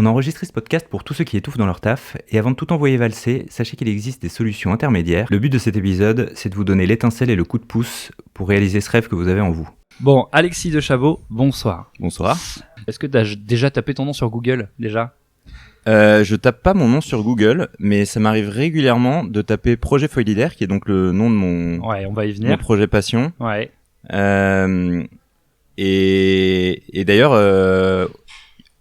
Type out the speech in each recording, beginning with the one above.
On a enregistré ce podcast pour tous ceux qui étouffent dans leur taf, et avant de tout envoyer valser, sachez qu'il existe des solutions intermédiaires. Le but de cet épisode, c'est de vous donner l'étincelle et le coup de pouce pour réaliser ce rêve que vous avez en vous. Bon, Alexis de Chabot, bonsoir. Bonsoir. Est-ce que t'as déjà tapé ton nom sur Google, déjà ? Je tape pas mon nom sur Google, mais ça m'arrive régulièrement de taper Projet Foilidaire, qui est donc le nom de Ouais, on va y venir. mon projet passion. Ouais. Et d'ailleurs,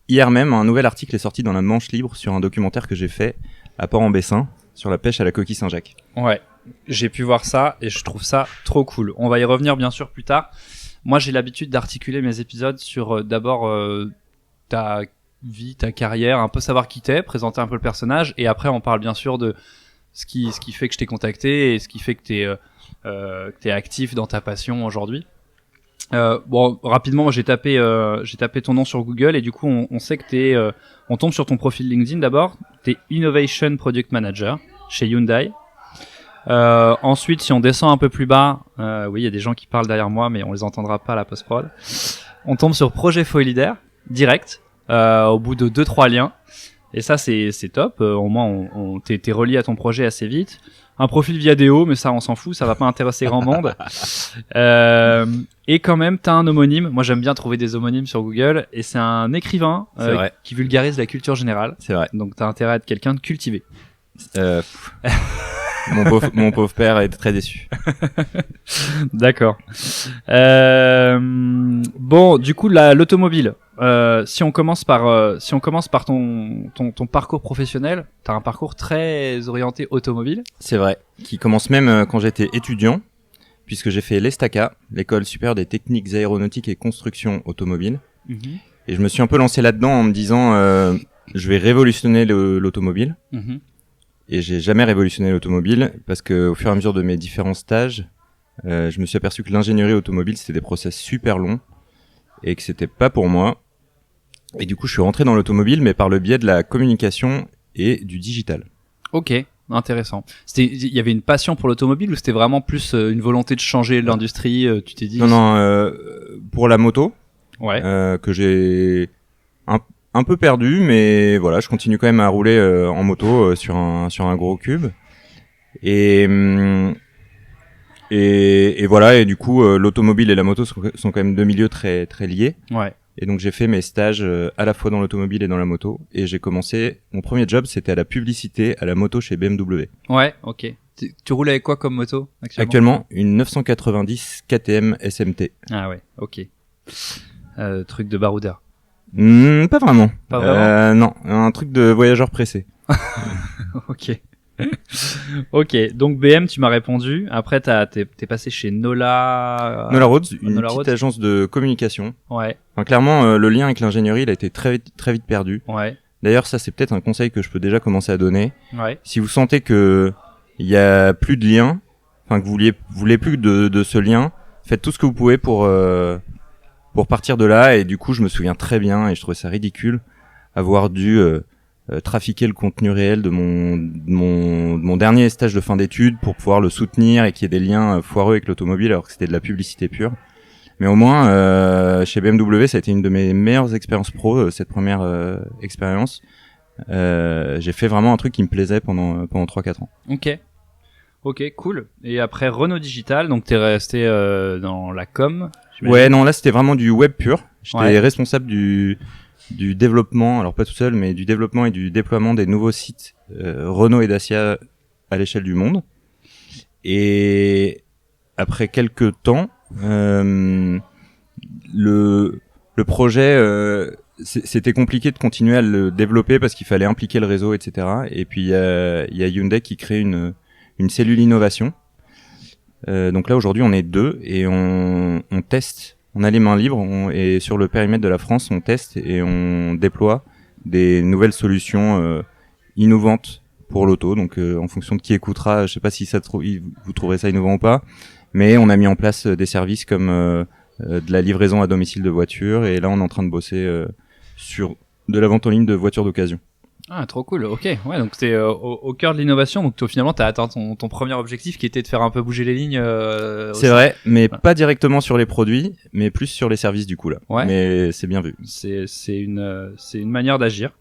hier même, un nouvel article est sorti dans la Manche Libre sur un documentaire que j'ai fait à Port-en-Bessin sur la pêche à la coquille Saint-Jacques. Ouais, j'ai pu voir ça et je trouve ça trop cool. On va y revenir bien sûr plus tard. Moi, j'ai l'habitude d'articuler mes épisodes sur d'abord ta vie, ta carrière, un peu savoir qui t'es, présenter un peu le personnage, et après on parle bien sûr de ce qui fait que je t'ai contacté et ce qui fait que t'es actif dans ta passion aujourd'hui. Bon, rapidement, j'ai tapé ton nom sur Google et du coup on sait que on tombe sur ton profil LinkedIn d'abord. T'es Innovation Product Manager chez Hyundai. Ensuite, si on descend un peu plus bas, oui, il y a des gens qui parlent derrière moi, mais on les entendra pas à la post-prod. On tombe sur Projet Foilidaire, direct, au bout de 2-3 liens. Et ça, c'est top. Au moins, t'es relié à ton projet assez vite. Un profil Viadeo, mais ça, on s'en fout, ça va pas intéresser grand monde. Et quand même, t'as un homonyme. Moi, j'aime bien trouver des homonymes sur Google. Et c'est un écrivain qui vulgarise la culture générale. C'est vrai. Donc, t'as intérêt à être quelqu'un de cultivé. Mon pauvre père est très déçu. D'accord. Bon, du coup, l'automobile. Si on commence par ton parcours professionnel, t'as un parcours très orienté automobile. C'est vrai. Qui commence même quand j'étais étudiant, puisque j'ai fait l'ESTACA, l'école supérieure des techniques aéronautiques et construction automobile. Mm-hmm. Et je me suis un peu lancé là-dedans en me disant, je vais révolutionner l'automobile. Mm-hmm. Et j'ai jamais révolutionné l'automobile parce que au fur et à mesure de mes différents stages, je me suis aperçu que l'ingénierie automobile c'était des process super longs et que c'était pas pour moi. Et du coup, je suis rentré dans l'automobile, mais par le biais de la communication et du digital. Ok, intéressant. Il y avait une passion pour l'automobile ou c'était vraiment plus une volonté de changer l'industrie, tu t'es dit? Non, pour la moto, ouais. Que j'ai un peu perdu, mais voilà, je continue quand même à rouler en moto sur un gros cube. Et voilà, et du coup, l'automobile et la moto sont quand même deux milieux très très liés. Ouais. Et donc j'ai fait mes stages à la fois dans l'automobile et dans la moto. Et j'ai commencé, mon premier job, c'était à la publicité à la moto chez BMW. Ouais, ok. Tu roules avec quoi comme moto actuellement, une 990 KTM SMT. Ah ouais, ok. Truc de baroudeur. Pas vraiment. Pas vraiment. Non, un truc de voyageur pressé. Ok. Ok, donc BM, tu m'as répondu. Après, t'es passé chez Nola Roads, une petite agence de communication. Ouais. Enfin, clairement, le lien avec l'ingénierie, il a été très vite perdu. Ouais. D'ailleurs, ça, c'est peut-être un conseil que je peux déjà commencer à donner. Ouais. Si vous sentez que il y a plus de lien, enfin que vous voulez plus de ce lien, faites tout ce que vous pouvez pour partir de là. Et du coup, je me souviens très bien, et je trouvais ça ridicule, avoir dû trafiquer le contenu réel de mon dernier stage de fin d'études pour pouvoir le soutenir et qu'il y ait des liens foireux avec l'automobile alors que c'était de la publicité pure. Mais au moins, chez BMW, ça a été une de mes meilleures expériences pro, cette première expérience. J'ai fait vraiment un truc qui me plaisait pendant 3-4 ans. Ok, cool. Et après Renault Digital, donc t'es resté dans la com. Ouais, non, là c'était vraiment du web pur. J'étais responsable du développement, alors pas tout seul, mais du développement et du déploiement des nouveaux sites Renault et Dacia à l'échelle du monde. Et après quelques temps, le projet, c'était compliqué de continuer à le développer parce qu'il fallait impliquer le réseau, etc. Et puis il y a Hyundai qui crée une cellule innovation. Donc là aujourd'hui on est 2 et on teste. On a les mains libres et sur le périmètre de la France, on teste et on déploie des nouvelles solutions innovantes pour l'auto. Donc en fonction de qui écoutera, je sais pas si vous trouverez ça innovant ou pas, mais on a mis en place des services comme de la livraison à domicile de voitures et là on est en train de bosser sur de la vente en ligne de voitures d'occasion. Ah, trop cool. Ok. Ouais, donc t'es au cœur de l'innovation. Donc toi, finalement, t'as atteint ton premier objectif qui était de faire un peu bouger les lignes. C'est vrai, mais pas directement sur les produits, mais plus sur les services du coup là. Ouais. Mais c'est bien vu. C'est une manière d'agir.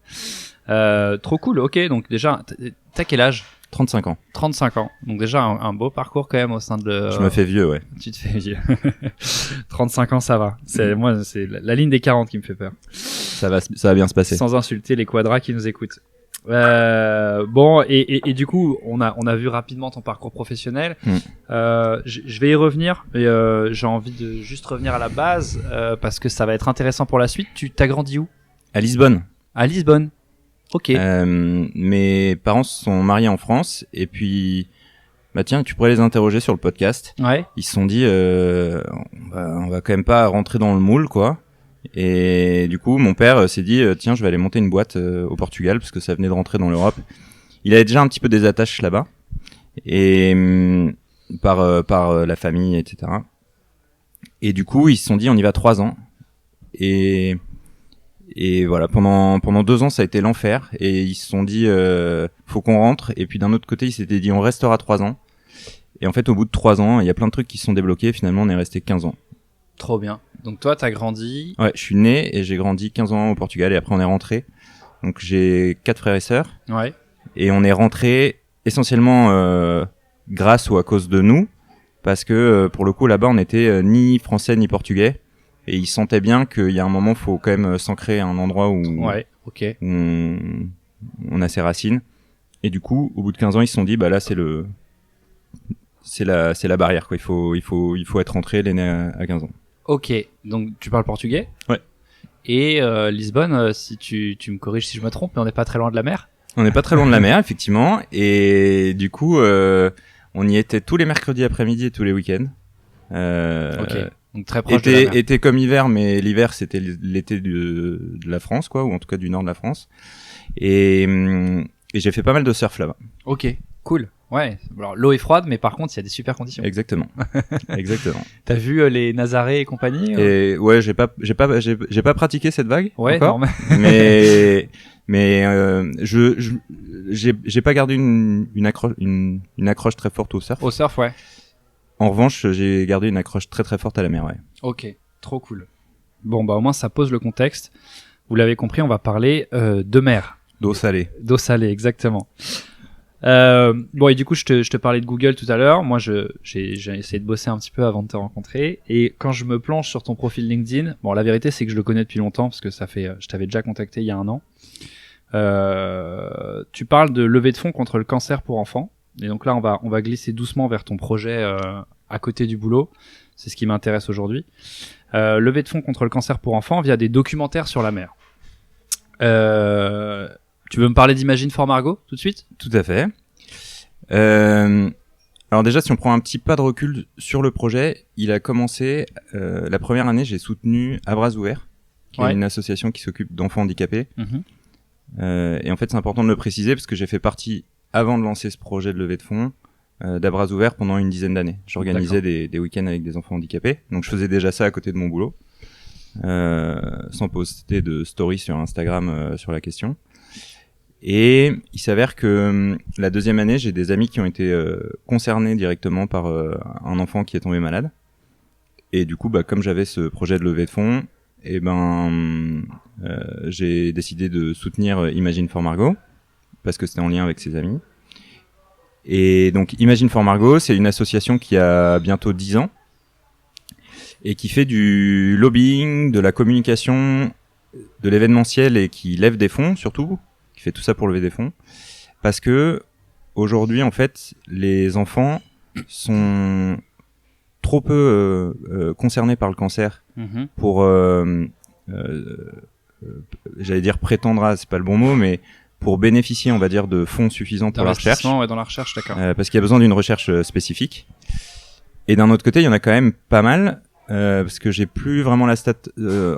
Trop cool. Ok. Donc déjà, t'as quel âge? 35 ans. 35 ans. Donc déjà un beau parcours quand même au sein de. Je me fais vieux, ouais. Tu te fais vieux. 35 ans, ça va. Moi, c'est la ligne des 40 qui me fait peur. Ça va bien se passer. Sans insulter les quadras qui nous écoutent. Bon, et du coup, on a vu rapidement ton parcours professionnel. Je vais y revenir, mais j'ai envie de juste revenir à la base parce que ça va être intéressant pour la suite. Tu t'as grandi où? À Lisbonne. À Lisbonne. Ok. Mes parents se sont mariés en France et puis bah tiens, tu pourrais les interroger sur le podcast. Ouais. Ils se sont dit on va quand même pas rentrer dans le moule quoi. Et du coup, mon père s'est dit tiens, je vais aller monter une boîte au Portugal parce que ça venait de rentrer dans l'Europe. Il avait déjà un petit peu des attaches là-bas et par la famille, etc. Et du coup, ils se sont dit on y va 3 ans. Et voilà, pendant 2 ans, ça a été l'enfer. Et ils se sont dit faut qu'on rentre. Et puis d'un autre côté, ils s'étaient dit on restera 3 ans. Et en fait, au bout de 3 ans, il y a plein de trucs qui se sont débloqués. Finalement, on est resté 15 ans. Trop bien. Donc toi, t'as grandi. Ouais, je suis né et j'ai grandi 15 ans au Portugal et après on est rentré. Donc j'ai 4 frères et sœurs. Ouais. Et on est rentré essentiellement grâce ou à cause de nous. Parce que pour le coup, là-bas, on était ni français ni portugais. Et ils sentaient bien qu'il y a un moment, faut quand même s'ancrer à un endroit où, ouais, ok. où on a ses racines. Et du coup, au bout de 15 ans, ils se sont dit, bah là, c'est la barrière, quoi. Il faut être rentré, l'aîné à 15 ans. Ok. Donc, tu parles portugais? Ouais. Et Lisbonne, si tu me corriges si je me trompe, mais on n'est pas très loin de la mer? On n'est pas très loin de la mer, effectivement. Et du coup, on y était tous les mercredis après-midi et tous les week-ends. Ok. Donc très proche de la mer. Été comme hiver, mais l'hiver c'était l'été de la France, quoi, ou en tout cas du nord de la France. Et j'ai fait pas mal de surf là-bas. Ok, cool. Ouais. Alors l'eau est froide, mais par contre il y a des super conditions. Exactement. Exactement. T'as vu les Nazaré et compagnie? Et ouais, j'ai pas pratiqué cette vague. Ouais, encore, normal. mais j'ai pas gardé une accroche très forte au surf. Au surf, ouais. En revanche, j'ai gardé une accroche très très forte à la mer, ouais. Ok, trop cool. Bon, bah au moins ça pose le contexte. Vous l'avez compris, on va parler de mer. D'eau salée. D'eau salée, exactement. Bon, et du coup, je te parlais de Google tout à l'heure. Moi, j'ai essayé de bosser un petit peu avant de te rencontrer. Et quand je me plonge sur ton profil LinkedIn, bon, la vérité, c'est que je le connais depuis longtemps parce que je t'avais déjà contacté il y a 1 an. Tu parles de levée de fonds contre le cancer pour enfants. Et donc là, on va glisser doucement vers ton projet à côté du boulot. C'est ce qui m'intéresse aujourd'hui. Levée de fonds contre le cancer pour enfants via des documentaires sur la mer. Tu veux me parler d'Imagine for Margot tout de suite? Tout à fait. Alors déjà, si on prend un petit pas de recul sur le projet, il a commencé la première année, j'ai soutenu À Bras Ouverts, qui est une association qui s'occupe d'enfants handicapés. Et en fait, c'est important de le préciser parce que j'ai fait partie, avant de lancer ce projet de levée de fonds, d'À Bras Ouverts pendant une dizaine d'années. J'organisais des week-ends avec des enfants handicapés, donc je faisais déjà ça à côté de mon boulot, sans poster de story sur Instagram sur la question. Et il s'avère que la deuxième année, j'ai des amis qui ont été concernés directement par un enfant qui est tombé malade. Et du coup, bah, comme j'avais ce projet de levée de fonds, et j'ai décidé de soutenir Imagine for Margot parce que c'était en lien avec ses amis. Et donc Imagine for Margot, c'est une association qui a bientôt 10 ans et qui fait du lobbying, de la communication, de l'événementiel et qui lève des fonds surtout, qui fait tout ça pour lever des fonds, parce que aujourd'hui en fait les enfants sont trop peu concernés par le cancer pour j'allais dire prétendre à, c'est pas le bon mot, mais pour bénéficier, on va dire, de fonds suffisants pour la recherche. Ouais, dans la recherche, d'accord. Parce qu'il y a besoin d'une recherche spécifique. Et d'un autre côté, il y en a quand même pas mal, parce que j'ai plus vraiment la stat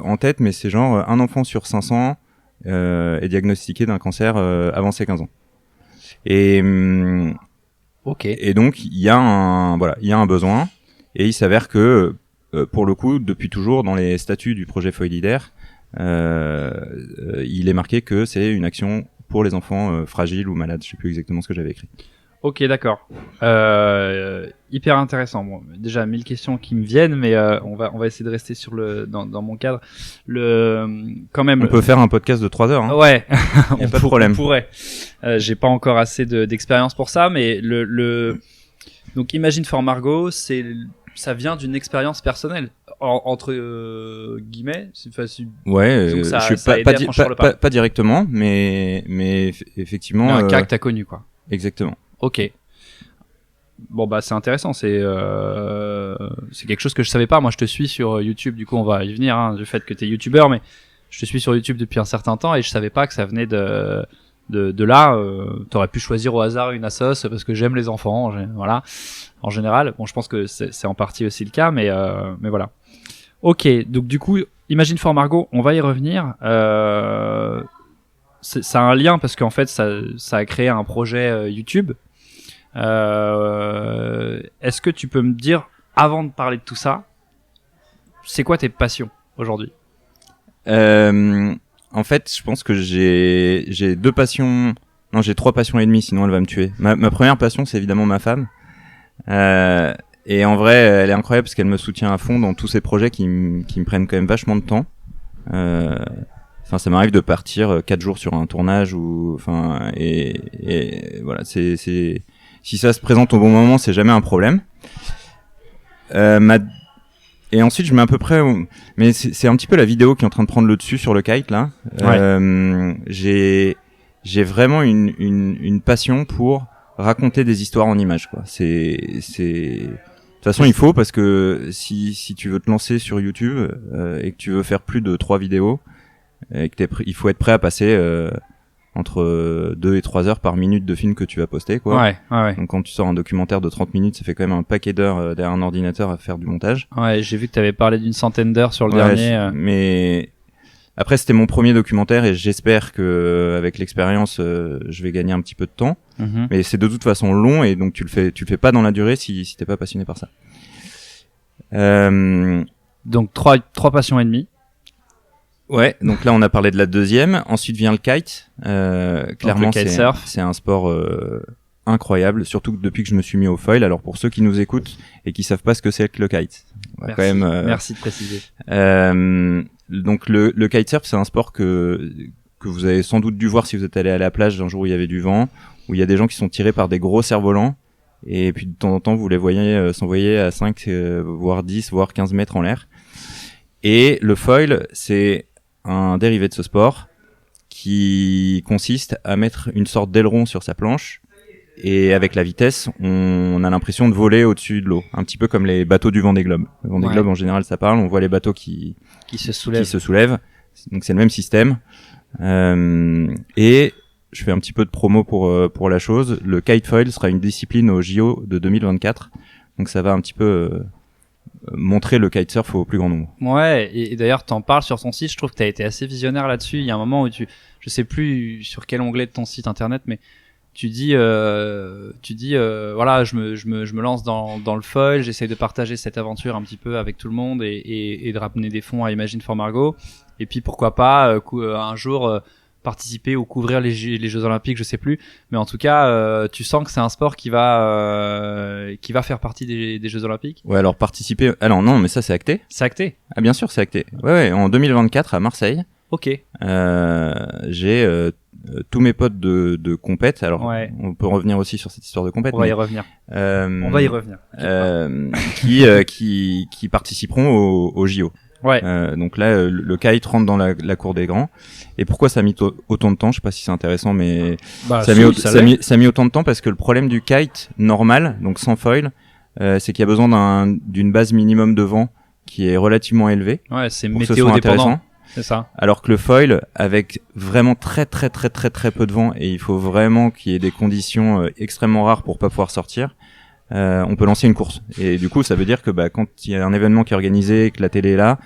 en tête, mais c'est genre un enfant sur 500 est diagnostiqué d'un cancer avant ses 15 ans. Et ok. Et donc il y a un besoin, et il s'avère que pour le coup, depuis toujours, dans les statuts du projet Foylidaire, il est marqué que c'est une action pour les enfants fragiles ou malades. Je sais plus exactement ce que j'avais écrit. Ok, d'accord. Hyper intéressant. Bon, déjà 1000 questions qui me viennent, mais on va essayer de rester sur dans mon cadre. Quand même. On peut faire un podcast de 3 heures. Hein. Ouais. Y a pas de problème. On pourrait. J'ai pas encore assez d'expérience pour ça, mais donc Imagine for Margot, ça vient d'une expérience personnelle. Entre guillemets, ouais, donc ça, je suis ça a aidé à franchir le pas. pas directement, mais effectivement. Un cas que t'as connu, quoi. Exactement. Ok. Bon bah c'est intéressant, c'est quelque chose que je savais pas. Moi je te suis sur YouTube, du coup on va y venir hein, du fait que t'es youtubeur, mais je te suis sur YouTube depuis un certain temps et je savais pas que ça venait de là. T'aurais pu choisir au hasard une assoce parce que j'aime les enfants, voilà. En général, bon je pense que c'est en partie aussi le cas, mais voilà. Ok, donc du coup Imagine for Margot, on va y revenir. Ça a un lien parce qu'en fait ça a créé un projet YouTube. Est-ce que tu peux me dire, avant de parler de tout ça, c'est quoi tes passions aujourd'hui? En fait, je pense que j'ai 2 passions. Non, j'ai 3 passions et demie, sinon elle va me tuer. Ma première passion, c'est évidemment ma femme. Et en vrai, elle est incroyable parce qu'elle me soutient à fond dans tous ces projets qui me prennent quand même vachement de temps. Enfin, ça m'arrive de partir 4 jours sur un tournage et voilà, si ça se présente au bon moment, c'est jamais un problème. Et ensuite, je mets à peu près, mais c'est un petit peu la vidéo qui est en train de prendre le dessus sur le kite là. Ouais. J'ai vraiment une passion pour raconter des histoires en images, quoi. De toute façon, il faut, parce que si tu veux te lancer sur YouTube et que tu veux faire plus de 3 vidéos, et que il faut être prêt à passer entre 2 et 3 heures par minute de film que tu vas poster, quoi. Ouais. Donc quand tu sors un documentaire de 30 minutes, ça fait quand même un paquet d'heures derrière un ordinateur à faire du montage. Ouais, j'ai vu que tu avais parlé d'une centaine d'heures sur le dernier. Mais après, c'était mon premier documentaire et j'espère que avec l'expérience, je vais gagner un petit peu de temps. Mm-hmm. Mais c'est de toute façon long et donc tu le fais pas dans la durée si t'es pas passionné par ça. Donc trois passions et demie. Ouais, donc là on a parlé de la deuxième. Ensuite vient le kite. Clairement, c'est un sport incroyable, surtout que depuis que je me suis mis au foil. Alors pour ceux qui nous écoutent et qui savent pas ce que c'est que le kite, merci de préciser. Donc le kitesurf, c'est un sport que vous avez sans doute dû voir si vous êtes allé à la plage un jour où il y avait du vent, où il y a des gens qui sont tirés par des gros cerfs-volants, et puis de temps en temps vous les voyez s'envoyer à 5, voire 10, voire 15 mètres en l'air. Et le foil, c'est un dérivé de ce sport qui consiste à mettre une sorte d'aileron sur sa planche, et avec la vitesse, on a l'impression de voler au-dessus de l'eau, un petit peu comme les bateaux du Vendée Globe. Le Vendée Globe, en général, ça parle, on voit les bateaux qui se soulèvent. Donc c'est le même système. Et je fais un petit peu de promo pour la chose. Le kite foil sera une discipline au JO de 2024. Donc ça va un petit peu montrer le kitesurf au plus grand nombre. Ouais, et d'ailleurs t'en parles sur ton site, je trouve que t'as été assez visionnaire là-dessus. Il y a un moment où je sais plus sur quel onglet de ton site internet, mais tu dis voilà, je me lance dans le foil, j'essaye de partager cette aventure un petit peu avec tout le monde et de ramener des fonds à Imagine for Margot, et puis pourquoi pas un jour participer ou couvrir les Jeux Olympiques, je sais plus, mais en tout cas tu sens que c'est un sport qui va faire partie des Jeux Olympiques. Ouais, alors participer, alors non, mais ça c'est acté. C'est acté. Ah bien sûr, c'est acté. Ouais, en 2024 à Marseille. Ok. J'ai tous mes potes de compète. Alors, ouais. On peut revenir aussi sur cette histoire de compète. On va y revenir. Qui participeront au JO. Ouais. Donc là, le kite rentre dans la cour des grands. Et pourquoi ça a mis autant de temps? Je sais pas si c'est intéressant, mais ça a mis autant de temps parce que le problème du kite normal, donc sans foil, c'est qu'il y a besoin d'une base minimum de vent qui est relativement élevée. Ouais, c'est météo dépendant. C'est ça. Alors que le foil, avec vraiment très peu de vent, et il faut vraiment qu'il y ait des conditions extrêmement rares pour pas pouvoir sortir, on peut lancer une course. Et du coup, ça veut dire que quand il y a un événement qui est organisé, que la télé est là,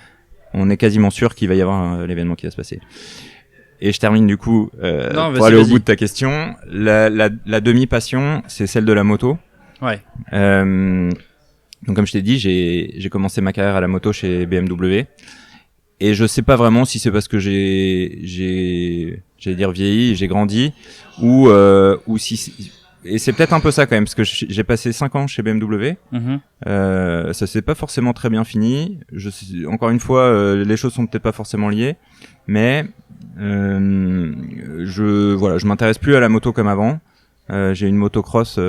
on est quasiment sûr qu'il va y avoir l'événement qui va se passer. Et je termine du coup pour aller au bout de ta question. La demi-passion, c'est celle de la moto. Ouais. Donc comme je t'ai dit, j'ai commencé ma carrière à la moto chez BMW. Et je sais pas vraiment si c'est parce que j'ai j'allais dire vieilli, j'ai grandi, ou si et c'est peut-être un peu ça quand même, parce que j'ai passé 5 ans chez BMW. Ça s'est pas forcément très bien fini. Encore une fois, les choses sont peut-être pas forcément liées, mais je m'intéresse plus à la moto comme avant. J'ai une motocross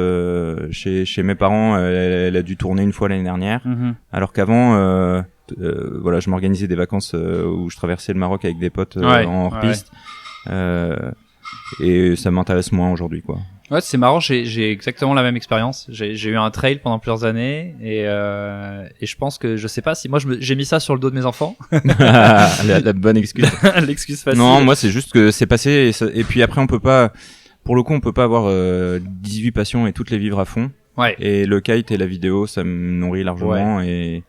chez mes parents. Elle a dû tourner une fois l'année dernière, alors qu'avant, je m'organisais des vacances où je traversais le Maroc avec des potes en hors-piste. Et ça m'intéresse moins aujourd'hui, quoi. Ouais, c'est marrant, j'ai exactement la même expérience. J'ai eu un trail pendant plusieurs années et je pense que je sais pas si moi j'ai mis ça sur le dos de mes enfants. la bonne excuse. L'excuse facile. Non, moi c'est juste que c'est passé et puis après on peut pas, pour le coup on peut pas avoir 18 passions et toutes les vivre à fond. Ouais. Et le kite et la vidéo ça me nourrit largement et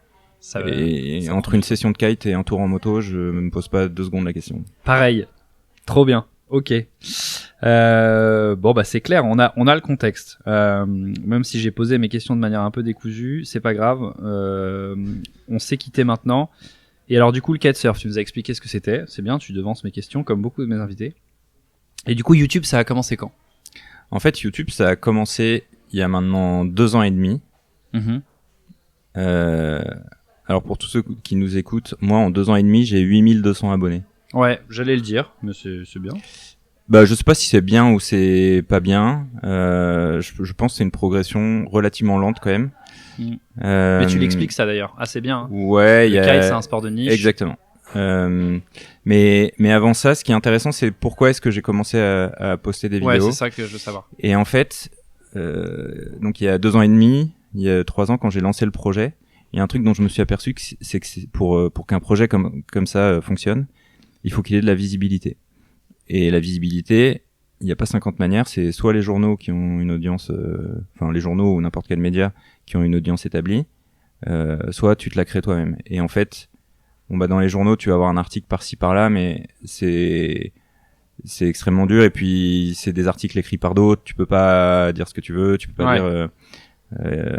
entre une session de kite et un tour en moto je me pose pas 2 secondes la question. Pareil. Trop bien. Ok. Bon bah c'est clair, on a le contexte. Même si j'ai posé mes questions de manière un peu décousue, c'est pas grave. On s'est quitté maintenant. Et alors du coup le kitesurf, tu nous as expliqué ce que c'était. C'est bien, tu devances mes questions comme beaucoup de mes invités. Et du coup YouTube, ça a commencé quand ? En fait YouTube, ça a commencé il y a maintenant 2 ans et demi. Alors pour tous ceux qui nous écoutent, moi en 2 ans et demi, j'ai 8200 abonnés. Ouais, j'allais le dire, mais c'est bien. Bah, je sais pas si c'est bien ou c'est pas bien. Je pense que c'est une progression relativement lente quand même. Mais tu l'expliques ça d'ailleurs, assez bien. Hein. Ouais, le kite, c'est un sport de niche. Exactement. Mais avant ça, ce qui est intéressant, c'est pourquoi est-ce que j'ai commencé à poster des vidéos. Ouais, c'est ça que je veux savoir. Et en fait, donc il y a 2 ans et demi, il y a 3 ans quand j'ai lancé le projet, il y a un truc dont je me suis aperçu c'est que pour qu'un projet comme ça fonctionne, il faut qu'il ait de la visibilité. Et la visibilité, il n'y a pas 50 manières, c'est soit les journaux qui ont une audience, les journaux ou n'importe quel média qui ont une audience établie, soit tu te la crées toi-même. Et en fait, dans les journaux, tu vas avoir un article par-ci par-là, mais c'est extrêmement dur. Et puis c'est des articles écrits par d'autres, tu peux pas dire ce que tu veux, tu peux pas dire.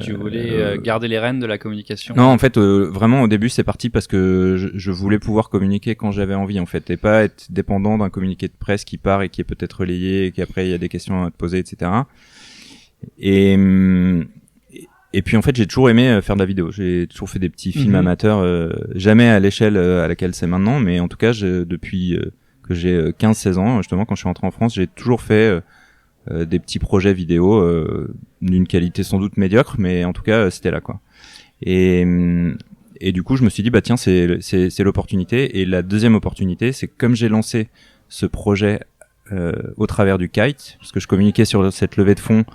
Tu voulais garder les rênes de la communication. Non, en fait, vraiment au début c'est parti parce que je voulais pouvoir communiquer quand j'avais envie en fait, et pas être dépendant d'un communiqué de presse qui part et qui est peut-être relayé et qu'après il y a des questions à te poser, etc. Et puis en fait j'ai toujours aimé faire de la vidéo. J'ai toujours fait des petits films amateurs, jamais à l'échelle à laquelle c'est maintenant, mais en tout cas depuis que j'ai 15-16 ans, justement quand je suis rentré en France, j'ai toujours fait des petits projets vidéo d'une qualité sans doute médiocre, mais en tout cas c'était là quoi. Et du coup je me suis dit bah tiens c'est l'opportunité. Et la deuxième opportunité, c'est que comme j'ai lancé ce projet au travers du kite, parce que je communiquais sur cette levée de fonds,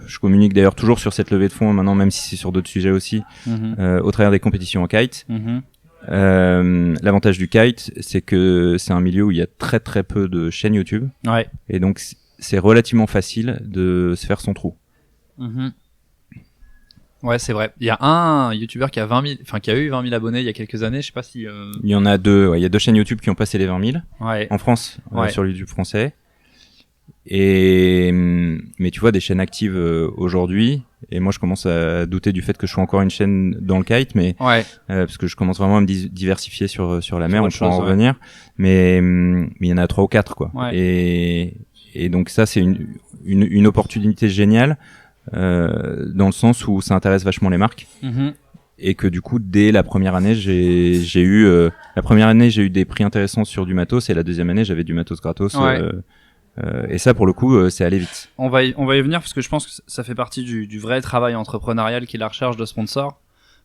je communique d'ailleurs toujours sur cette levée de fonds maintenant, même si c'est sur d'autres sujets aussi, au travers des compétitions en kite. L'avantage du kite, c'est que c'est un milieu où il y a très très peu de chaînes YouTube, et donc c'est relativement facile de se faire son trou. Ouais, c'est vrai. Il y a un YouTuber qui a qui a eu 20 000 abonnés il y a quelques années. Je sais pas si. Il y en a 2. Ouais, il y a 2 chaînes YouTube qui ont passé les 20 000 en France, sur le YouTube français. Mais tu vois, des chaînes actives aujourd'hui. Et moi, je commence à douter du fait que je sois encore une chaîne dans le kite, mais parce que je commence vraiment à me diversifier sur la mer. On peut en revenir, mais il y en a 3 ou 4 quoi. Et donc ça, c'est une opportunité géniale. Dans le sens où ça intéresse vachement les marques, et que du coup dès la première année j'ai eu des prix intéressants sur du matos, et la deuxième année j'avais du matos gratos, et ça pour le coup c'est allé vite. On va y venir, parce que je pense que ça fait partie du vrai travail entrepreneurial, qui est la recherche de sponsors,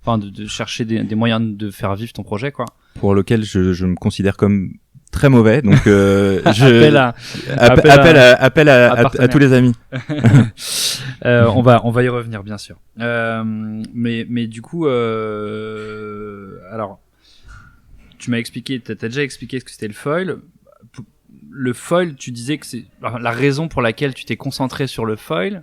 enfin de chercher des moyens de faire vivre ton projet quoi. Pour lequel je me considère comme très mauvais, donc appel à tous les amis. On va y revenir bien sûr. Mais du coup, alors tu m'as expliqué, t'as déjà expliqué ce que c'était le foil. Le foil, tu disais que c'est la raison pour laquelle tu t'es concentré sur le foil.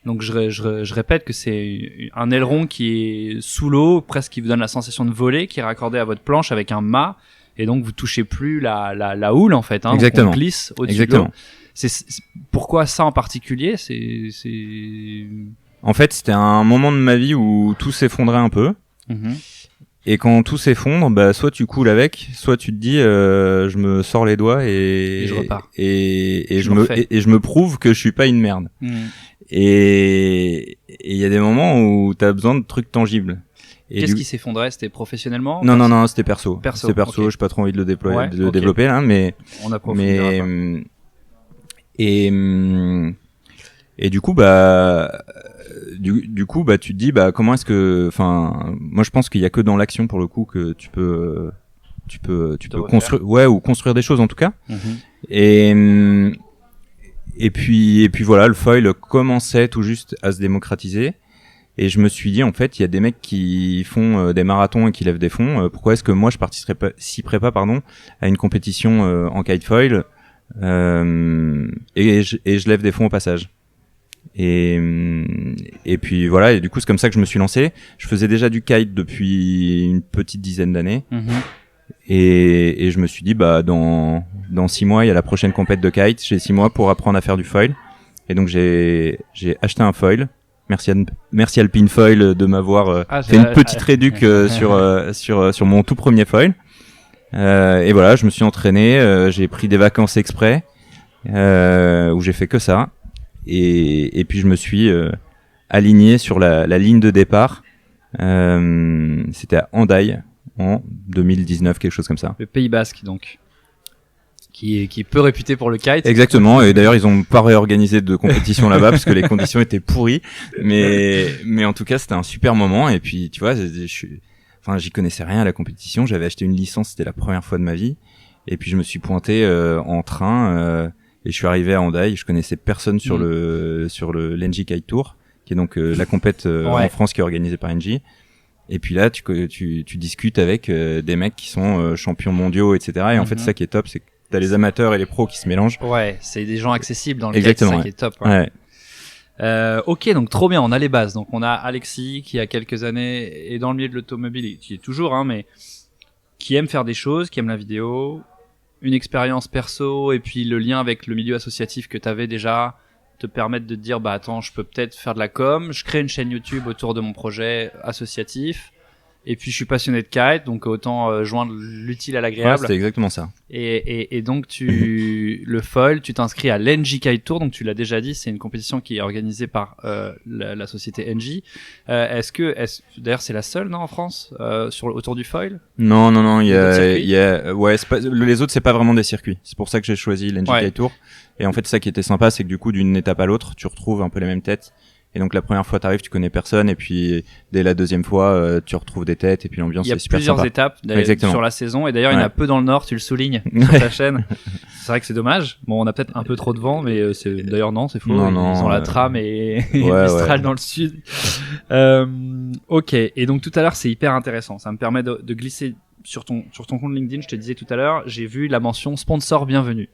Donc je répète que c'est un aileron qui est sous l'eau, presque qui vous donne la sensation de voler, qui est raccordé à votre planche avec un mât. Et donc vous touchez plus la houle en fait, hein. Exactement. Donc on glisse au-dessus de l'eau. C'est pourquoi ça en particulier, c'est en fait c'était un moment de ma vie où tout s'effondrait un peu. Et quand tout s'effondre, bah soit tu coules avec, soit tu te dis je me sors les doigts et je repars. Et je me prouve que je suis pas une merde. Et il y a des moments où t'as besoin de trucs tangibles. Et qu'est-ce qui s'effondrait? C'était professionnellement? Non, c'était perso. C'était perso, okay. J'ai pas trop envie de le déployer, développer là, mais on approfondira pas. Et du coup bah tu te dis bah comment est-ce que moi je pense qu'il y a que dans l'action pour le coup que tu peux construire ou construire des choses en tout cas. Et puis voilà, le foil commençait tout juste à se démocratiser et je me suis dit en fait il y a des mecs qui font des marathons et qui lèvent des fonds, pourquoi est-ce que moi je participerais pas à une compétition en kitefoil et je lève des fonds au passage. Et puis voilà, et du coup c'est comme ça que je me suis lancé. Je faisais déjà du kite depuis une petite dizaine d'années. Et je me suis dit bah dans 6 mois il y a la prochaine compète de kite, j'ai 6 mois pour apprendre à faire du foil. Et donc j'ai acheté un foil. Merci Alpine Foil de m'avoir fait une petite réduc sur mon tout premier foil. Et voilà, je me suis entraîné, j'ai pris des vacances exprès où j'ai fait que ça. Et puis je me suis aligné sur la ligne de départ. C'était à Hendaye en 2019, quelque chose comme ça. Le Pays Basque, donc, qui est peu réputé pour le kite. Exactement. Et d'ailleurs, ils ont pas réorganisé de compétition là-bas parce que les conditions étaient pourries. Mais en tout cas, c'était un super moment. Et puis, tu vois, j'y connaissais rien à la compétition. J'avais acheté une licence, c'était la première fois de ma vie. Et puis, je me suis pointé en train. Et je suis arrivé à Hendaye, je connaissais personne sur le l'Engie Kite Tour, qui est donc la compète en France qui est organisée par Engie. Et puis là, tu discutes avec des mecs qui sont champions mondiaux, etc. Et en fait, ça qui est top, c'est que t'as les amateurs et les pros qui se mélangent. Ouais, c'est des gens accessibles dans le Exactement, kite, ça qui est top. Ok, donc trop bien, on a les bases. Donc on a Alexis qui a quelques années est dans le milieu de l'automobile, qui est toujours, mais qui aime faire des choses, qui aime la vidéo, une expérience perso et puis le lien avec le milieu associatif que t'avais déjà te permettent de te dire bah attends, je peux peut-être faire de la com, je crée une chaîne YouTube autour de mon projet associatif et puis je suis passionné de kite, donc autant joindre l'utile à l'agréable. Ouais, c'était exactement ça. Et donc le foil, tu t'inscris à l'Engie Kite Tour, donc tu l'as déjà dit, c'est une compétition qui est organisée par la société Engie. D'ailleurs c'est la seule non en France autour du foil? Non, il y a les autres c'est pas vraiment des circuits. C'est pour ça que j'ai choisi l'Engie Kite Tour. Et en fait ça qui était sympa c'est que du coup d'une étape à l'autre, tu retrouves un peu les mêmes têtes. Et donc la première fois t'arrives, tu connais personne, et puis dès la deuxième fois tu retrouves des têtes, et puis l'ambiance est super sympa. Il y a plusieurs étapes sur la saison, et d'ailleurs il y en a peu dans le nord, tu le soulignes sur ta chaîne. C'est vrai que c'est dommage. Bon, on a peut-être un peu trop de vent, mais d'ailleurs non, c'est faux. Ils ont la trame et Mistral dans le sud. Ok. Et donc tout à l'heure c'est hyper intéressant. Ça me permet de glisser sur ton compte LinkedIn. Je te disais tout à l'heure, j'ai vu la mention sponsor bienvenue.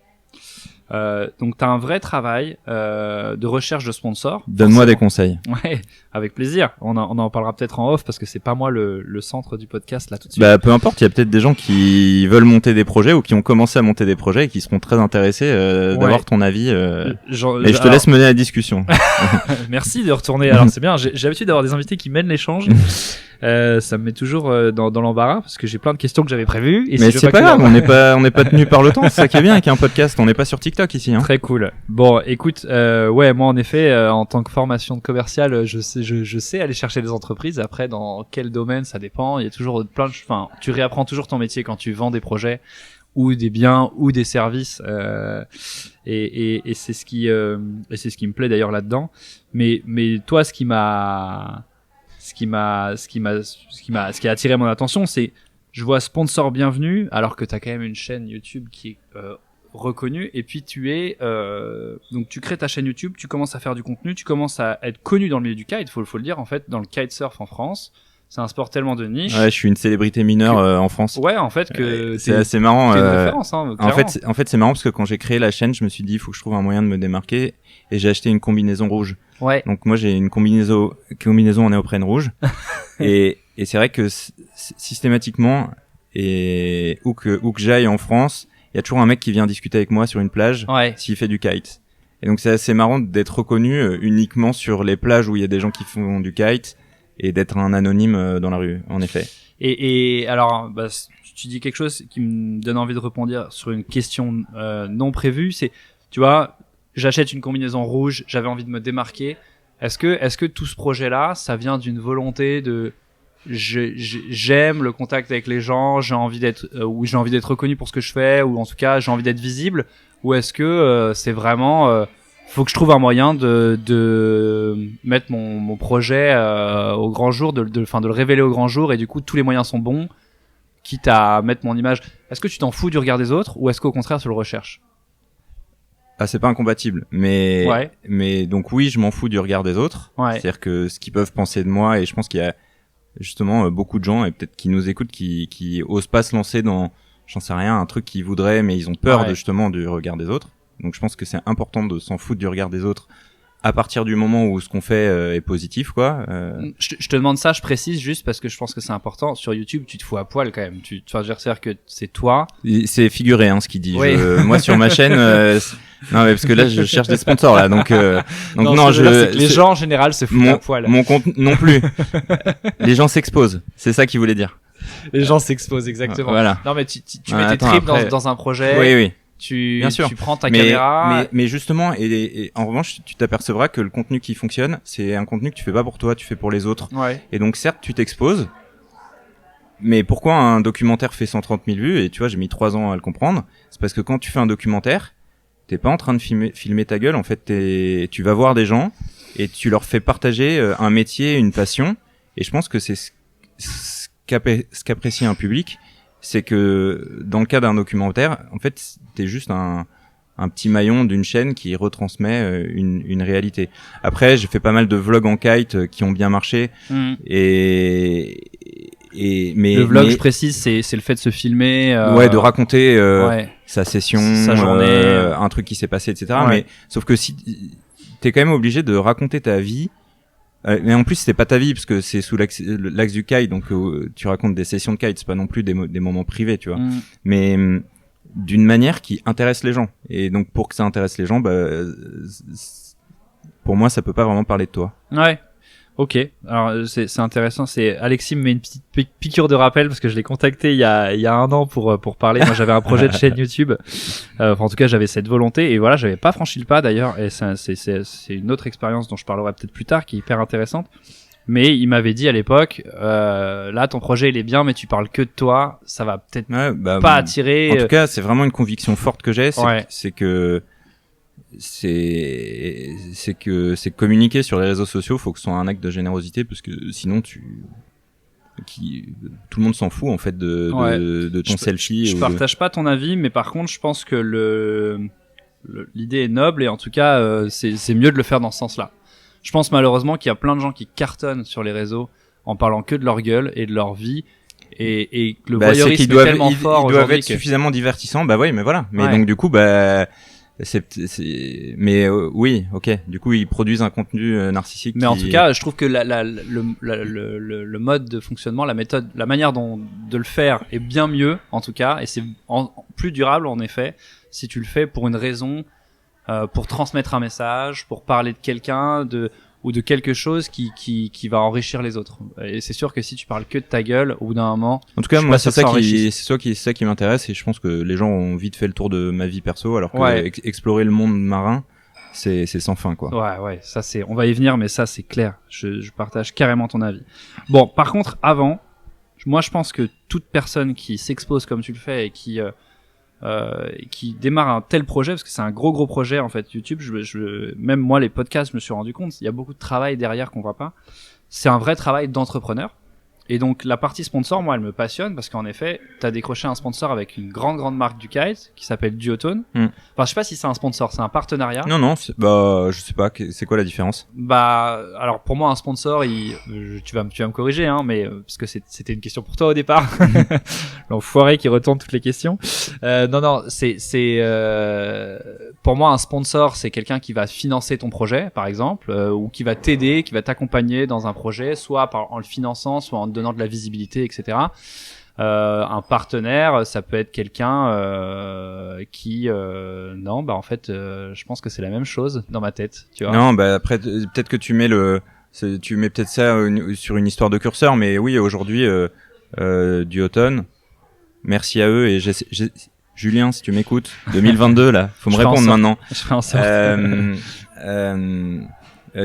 Donc t'as un vrai travail de recherche de sponsors. Donne-moi des conseils. Ouais, avec plaisir. On en parlera peut-être en off parce que c'est pas moi le centre du podcast là tout de suite. Bah peu importe, il y a peut-être des gens qui veulent monter des projets ou qui ont commencé à monter des projets et qui seront très intéressés d'avoir ton avis. Et je te laisse mener la discussion. Merci de retourner. Alors c'est bien, j'ai l'habitude d'avoir des invités qui mènent l'échange. Ça me met toujours dans l'embarras parce que j'ai plein de questions que j'avais prévues. Et mais c'est pas grave, on n'est pas tenu par le temps. C'est ça qui est bien avec un podcast. On n'est pas sur TikTok ici. Très cool. Bon, écoute, moi en effet, en tant que formation de commercial, je sais aller chercher des entreprises. Après, dans quel domaine, ça dépend. Il y a toujours tu réapprends toujours ton métier quand tu vends des projets ou des biens ou des services. Et c'est ce qui me plaît d'ailleurs là-dedans. Mais toi, ce qui a attiré mon attention, c'est je vois sponsor bienvenue alors que t'as quand même une chaîne YouTube qui est reconnue, et puis donc tu crées ta chaîne YouTube, tu commences à faire du contenu, tu commences à être connu dans le milieu du kite, faut le dire en fait, dans le kitesurf en France. C'est un sport tellement de niche. Ouais, je suis une célébrité mineure en France. Ouais, en fait que c'est assez marrant. T'es une référence, hein, en fait, c'est marrant parce que quand j'ai créé la chaîne, je me suis dit il faut que je trouve un moyen de me démarquer, et j'ai acheté une combinaison rouge. Ouais. Donc moi j'ai une combinaison en néoprène rouge et c'est vrai que systématiquement et où que j'aille en France, il y a toujours un mec qui vient discuter avec moi sur une plage s'il fait du kite. Et donc c'est assez marrant d'être reconnu uniquement sur les plages où il y a des gens qui font du kite et d'être un anonyme dans la rue, en effet. Et alors, bah, tu dis quelque chose qui me donne envie de répondre sur une question non prévue. C'est, tu vois, j'achète une combinaison rouge, j'avais envie de me démarquer. Est-ce que tout ce projet-là, ça vient d'une volonté de j'aime le contact avec les gens, j'ai envie d'être reconnu pour ce que je fais, ou en tout cas j'ai envie d'être visible, ou est-ce que c'est vraiment faut que je trouve un moyen de mettre mon projet au grand jour, de le révéler au grand jour, et du coup tous les moyens sont bons, quitte à mettre mon image. Est-ce que tu t'en fous du regard des autres, ou est-ce qu'au contraire tu le recherches? Ah, c'est pas incompatible, mais donc oui, je m'en fous du regard des autres. Ouais. C'est-à-dire que ce qu'ils peuvent penser de moi, et je pense qu'il y a justement beaucoup de gens, et peut-être qui nous écoutent, qui osent pas se lancer dans, j'en sais rien, un truc qu'ils voudraient, mais ils ont peur justement du regard des autres. Donc je pense que c'est important de s'en foutre du regard des autres à partir du moment où ce qu'on fait est positif, quoi. Je te demande ça, je précise juste parce que je pense que c'est important. Sur YouTube, tu te fous à poil quand même. Enfin, c'est-à-dire que c'est toi. C'est figuré, hein, ce qu'il dit. Oui. Moi, sur ma chaîne, non, mais parce que là, je cherche des sponsors, là, donc non, les gens en général se foutent à poil. Mon compte non plus. Les gens s'exposent. C'est ça qu'il voulait dire. Les gens s'exposent, exactement. Voilà. Non, mais tu mets tes tripes dans un projet. Oui. Bien sûr. Tu prends ta caméra. Mais justement, et en revanche, tu t'apercevras que le contenu qui fonctionne, c'est un contenu que tu fais pas pour toi, tu fais pour les autres. Ouais. Et donc, certes, tu t'exposes. Mais pourquoi un documentaire fait 130 000 vues? Et tu vois, j'ai mis 3 ans à le comprendre. C'est parce que quand tu fais un documentaire, t'es pas en train de filmer ta gueule. En fait, tu vas voir des gens et tu leur fais partager un métier, une passion. Et je pense que c'est ce qu'apprécie un public. C'est que dans le cas d'un documentaire, en fait, t'es juste un petit maillon d'une chaîne qui retransmet une réalité. Après, j'ai fait pas mal de vlogs en kite qui ont bien marché. Mais le vlog, je précise, c'est le fait de se filmer. De raconter sa session, sa journée, un truc qui s'est passé, etc. Ouais. Mais sauf que si t'es quand même obligé de raconter ta vie. Mais en plus, c'est pas ta vie parce que c'est sous l'axe du kite, donc tu racontes des sessions de kite, c'est pas non plus des moments privés, tu vois. Mais d'une manière qui intéresse les gens. Et donc pour que ça intéresse les gens, pour moi, ça peut pas vraiment parler de toi. Ouais. Ok. Alors c'est intéressant. C'est Alexis me met une petite piqûre de rappel parce que je l'ai contacté il y a un an pour parler. Moi, j'avais un projet de chaîne YouTube. En tout cas, j'avais cette volonté et voilà, j'avais pas franchi le pas d'ailleurs. Et c'est une autre expérience dont je parlerai peut-être plus tard, qui est hyper intéressante. Mais il m'avait dit à l'époque, là, ton projet il est bien, mais tu parles que de toi. Ça va peut-être pas attirer. En tout cas, c'est vraiment une conviction forte que j'ai. C'est que communiquer sur les réseaux sociaux, faut que ce soit un acte de générosité parce que sinon tout le monde s'en fout en fait de ton selfie. Je partage pas ton avis, mais par contre, je pense que l'idée est noble et en tout cas, c'est mieux de le faire dans ce sens-là. Je pense malheureusement qu'il y a plein de gens qui cartonnent sur les réseaux en parlant que de leur gueule et de leur vie. Et le voyeurisme est tellement fort ils doivent être suffisamment divertissants. Oui, mais voilà. Mais donc du coup, oui, ok. Du coup, ils produisent un contenu narcissique. Mais en tout cas, je trouve que le mode de fonctionnement, la méthode, la manière de le faire est bien mieux, en tout cas, et c'est plus durable en effet si tu le fais pour une raison, pour transmettre un message, pour parler de quelqu'un, ou de quelque chose qui va enrichir les autres. Et c'est sûr que si tu parles que de ta gueule, au bout d'un moment. En tout cas, moi, c'est ça qui m'intéresse, et je pense que les gens ont vite fait le tour de ma vie perso, alors que explorer le monde marin, c'est sans fin, quoi. Ouais, ça on va y venir, mais ça c'est clair. Je partage carrément ton avis. Bon, par contre, moi je pense que toute personne qui s'expose comme tu le fais et qui démarre un tel projet, parce que c'est un gros projet en fait, YouTube, même moi les podcasts, je me suis rendu compte, il y a beaucoup de travail derrière qu'on voit pas. C'est un vrai travail d'entrepreneur. Et donc la partie sponsor, moi elle me passionne parce qu'en effet, t'as décroché un sponsor avec une grande marque du kite qui s'appelle Duotone. Enfin, je sais pas si c'est un sponsor, c'est un partenariat. Non, je sais pas, c'est quoi la différence? Alors pour moi un sponsor, tu vas me corriger, hein, mais parce que c'était une question pour toi au départ. L'enfoiré qui retourne toutes les questions. Non, c'est pour moi un sponsor, c'est quelqu'un qui va financer ton projet, par exemple, ou qui va t'aider, qui va t'accompagner dans un projet, soit en le finançant, soit en te donnant de la visibilité, etc. Un partenaire, ça peut être quelqu'un qui en fait je pense que c'est la même chose dans ma tête, tu vois. Non, après peut-être que tu mets peut-être ça sur une histoire de curseur, mais oui, aujourd'hui Duotone. Merci à eux et Julien, si tu m'écoutes, 2022 là, faut me répondre maintenant. Je ferai en sorte.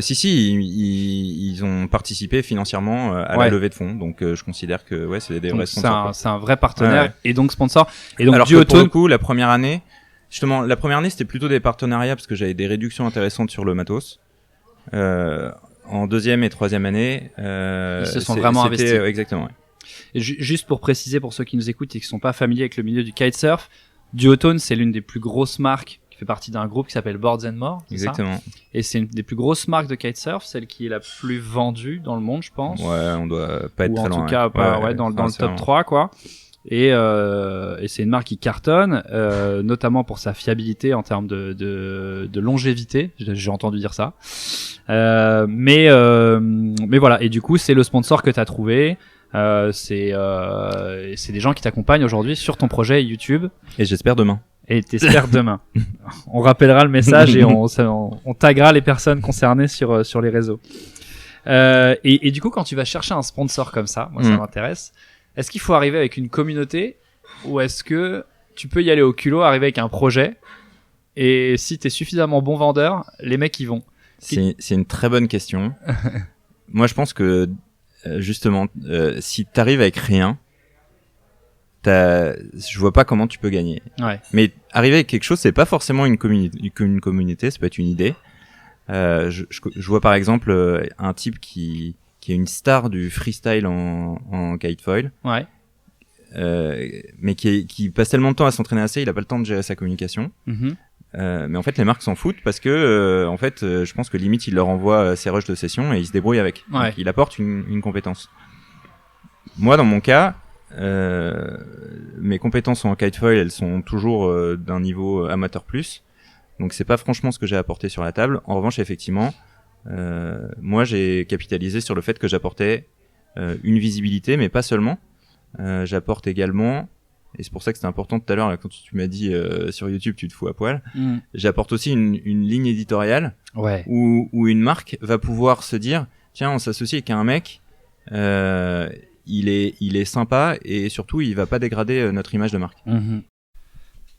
Si, ils ont participé financièrement à la levée de fonds, donc je considère que c'est des vrais sponsors. C'est un vrai partenaire et donc sponsor. Et donc alors que pour le coup, la première année, c'était plutôt des partenariats parce que j'avais des réductions intéressantes sur le matos. En deuxième et troisième année, ils se sont vraiment investis. Exactement. Ouais. Et juste pour préciser pour ceux qui nous écoutent et qui sont pas familiers avec le milieu du kitesurf, Duotone c'est l'une des plus grosses marques qui fait partie d'un groupe qui s'appelle Boards and More. Exactement. Et c'est une des plus grosses marques de kitesurf, celle qui est la plus vendue dans le monde, je pense. Ouais, on doit pas être très loin. En tout cas, dans le top 3, quoi. Et c'est une marque qui cartonne, notamment pour sa fiabilité en termes de longévité. J'ai entendu dire ça. Mais voilà. Et du coup, c'est le sponsor que t'as trouvé. C'est des gens qui t'accompagnent aujourd'hui sur ton projet YouTube. Et j'espère demain. Et t'espères demain. On rappellera le message et on taguera les personnes concernées sur les réseaux. Et du coup, quand tu vas chercher un sponsor comme ça, moi ça m'intéresse. Est-ce qu'il faut arriver avec une communauté ou est-ce que tu peux y aller au culot, arriver avec un projet et si t'es suffisamment bon vendeur, les mecs y vont? C'est une très bonne question. Moi, je pense que justement, si t'arrives avec rien, je vois pas comment tu peux gagner. Ouais. Mais arriver avec quelque chose, c'est pas forcément une communauté, ça peut être une idée. Je vois par exemple un type qui est une star du freestyle en kitefoil. Ouais. Mais qui passe tellement de temps à s'entraîner assez, il a pas le temps de gérer sa communication. Mais en fait, les marques s'en foutent parce que, je pense que limite, il leur envoie ses rushs de session et ils se débrouillent avec. Ouais. Donc, il apporte une compétence. Moi, dans mon cas, mes compétences en kitefoil, elles sont toujours d'un niveau amateur plus. Donc, c'est pas franchement ce que j'ai apporté sur la table. En revanche, effectivement, moi, j'ai capitalisé sur le fait que j'apportais une visibilité, mais pas seulement. J'apporte également, et c'est pour ça que c'était important tout à l'heure là, quand tu m'as dit sur YouTube tu te fous à poil, j'apporte aussi une ligne éditoriale où une marque va pouvoir se dire tiens, on s'associe avec un mec, il est sympa et surtout il va pas dégrader notre image de marque.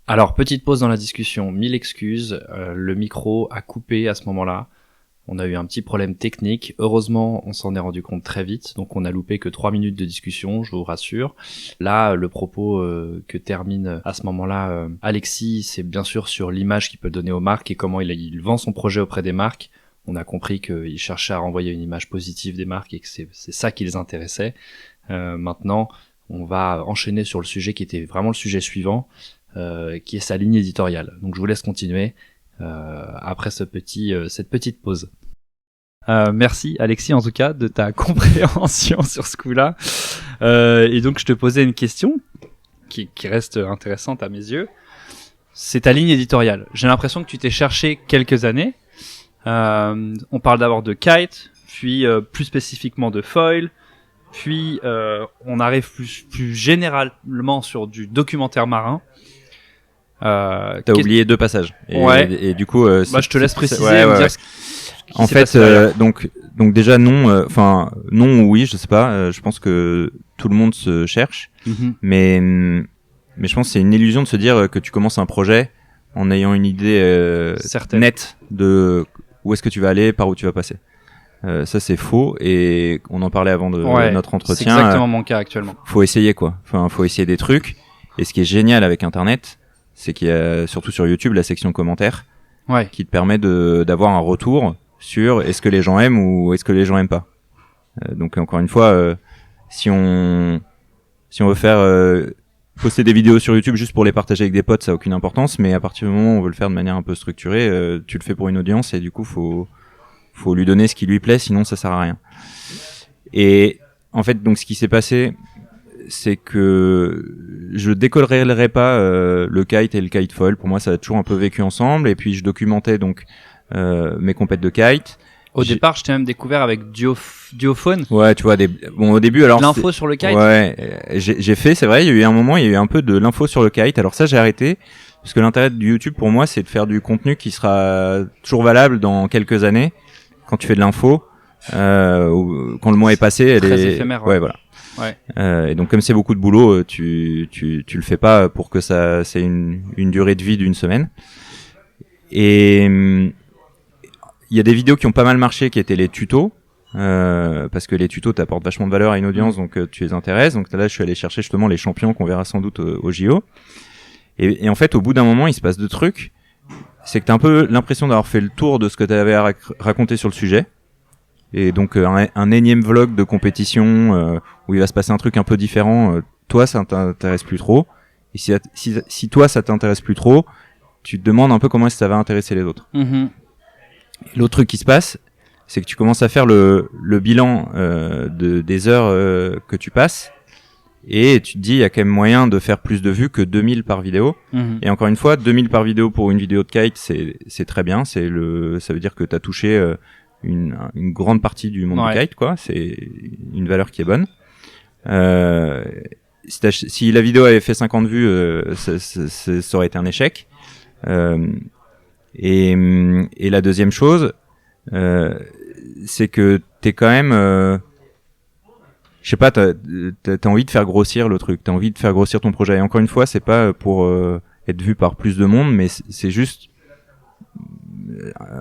Alors petite pause dans la discussion, 1000 excuses, le micro a coupé à ce moment-là. On a eu un petit problème technique. Heureusement, on s'en est rendu compte très vite. Donc, on a loupé que 3 minutes de discussion, je vous rassure. Là, le propos que termine à ce moment-là Alexis, c'est bien sûr sur l'image qu'il peut donner aux marques et comment il vend son projet auprès des marques. On a compris qu'il cherchait à renvoyer une image positive des marques et que c'est ça qui les intéressait. Maintenant, on va enchaîner sur le sujet qui était vraiment le sujet suivant, qui est sa ligne éditoriale. Donc, je vous laisse continuer. Après cette petite pause. Merci Alexis en tout cas de ta compréhension sur ce coup-là. Et donc je te posais une question qui reste intéressante à mes yeux. C'est ta ligne éditoriale. J'ai l'impression que tu t'es cherché quelques années. On parle d'abord de kite, puis plus spécifiquement de foil, puis on arrive plus généralement sur du documentaire marin. T'as oublié 2 passages. Et du coup, je te laisse préciser. En fait, donc déjà non, non ou oui, je sais pas. Je pense que tout le monde se cherche, mais je pense que c'est une illusion de se dire que tu commences un projet en ayant une idée nette de où est-ce que tu vas aller, par où tu vas passer. Ça c'est faux et on en parlait avant de notre entretien. C'est exactement mon cas actuellement. Faut essayer quoi. Enfin, faut essayer des trucs. Et ce qui est génial avec Internet, c'est qu'il y a surtout sur YouTube la section commentaires qui te permet d'avoir un retour sur est-ce que les gens aiment ou est-ce que les gens aiment pas. Donc encore une fois, si on veut faire poster des vidéos sur YouTube juste pour les partager avec des potes, ça a aucune importance, mais à partir du moment où on veut le faire de manière un peu structurée, tu le fais pour une audience et du coup faut lui donner ce qui lui plaît, sinon ça sert à rien. Et en fait, donc ce qui s'est passé, c'est que je décorrélerai pas le kite et le kitefoil. Pour moi, ça a toujours un peu vécu ensemble. Et puis, je documentais donc mes compètes de kite. Au départ, je t'ai même découvert avec Duophone. Ouais, tu vois, au début, alors. L'info sur le kite. Ouais, j'ai fait, c'est vrai, il y a eu un moment, il y a eu un peu de l'info sur le kite. Alors ça, j'ai arrêté. Parce que l'intérêt du YouTube, pour moi, c'est de faire du contenu qui sera toujours valable dans quelques années. Quand tu fais de l'info, quand le mois est passé, elle très est éphémère. Ouais, voilà. Ouais. Et donc comme c'est beaucoup de boulot, tu le fais pas pour que c'est une durée de vie d'une semaine. Et il y a des vidéos qui ont pas mal marché, qui étaient les tutos. Parce que les tutos t'apportent vachement de valeur à une audience, donc tu les intéresses. Donc là, je suis allé chercher justement les champions qu'on verra sans doute au JO. Et en fait, au bout d'un moment, il se passe deux trucs. C'est que t'as un peu l'impression d'avoir fait le tour de ce que t'avais à raconter sur le sujet. Et donc un énième vlog de compétition où il va se passer un truc un peu différent, toi ça t'intéresse plus trop. Et si toi ça t'intéresse plus trop, tu te demandes un peu comment est-ce que ça va intéresser les autres. Mm-hmm. Et l'autre truc qui se passe, c'est que tu commences à faire le bilan des heures que tu passes, et tu te dis il y a quand même moyen de faire plus de vues que 2000 par vidéo. Mm-hmm. Et encore une fois, 2000 par vidéo pour une vidéo de kite, c'est très bien. Ça veut dire que t'as touché une grande partie du monde du kite, quoi. C'est une valeur qui est bonne. Si la vidéo avait fait 50 vues, ça aurait été un échec. Et la deuxième chose, c'est que t'es quand même, je sais pas, t'as envie de faire grossir le truc, t'as envie de faire grossir ton projet. Et encore une fois, c'est pas pour être vu par plus de monde, mais c'est juste,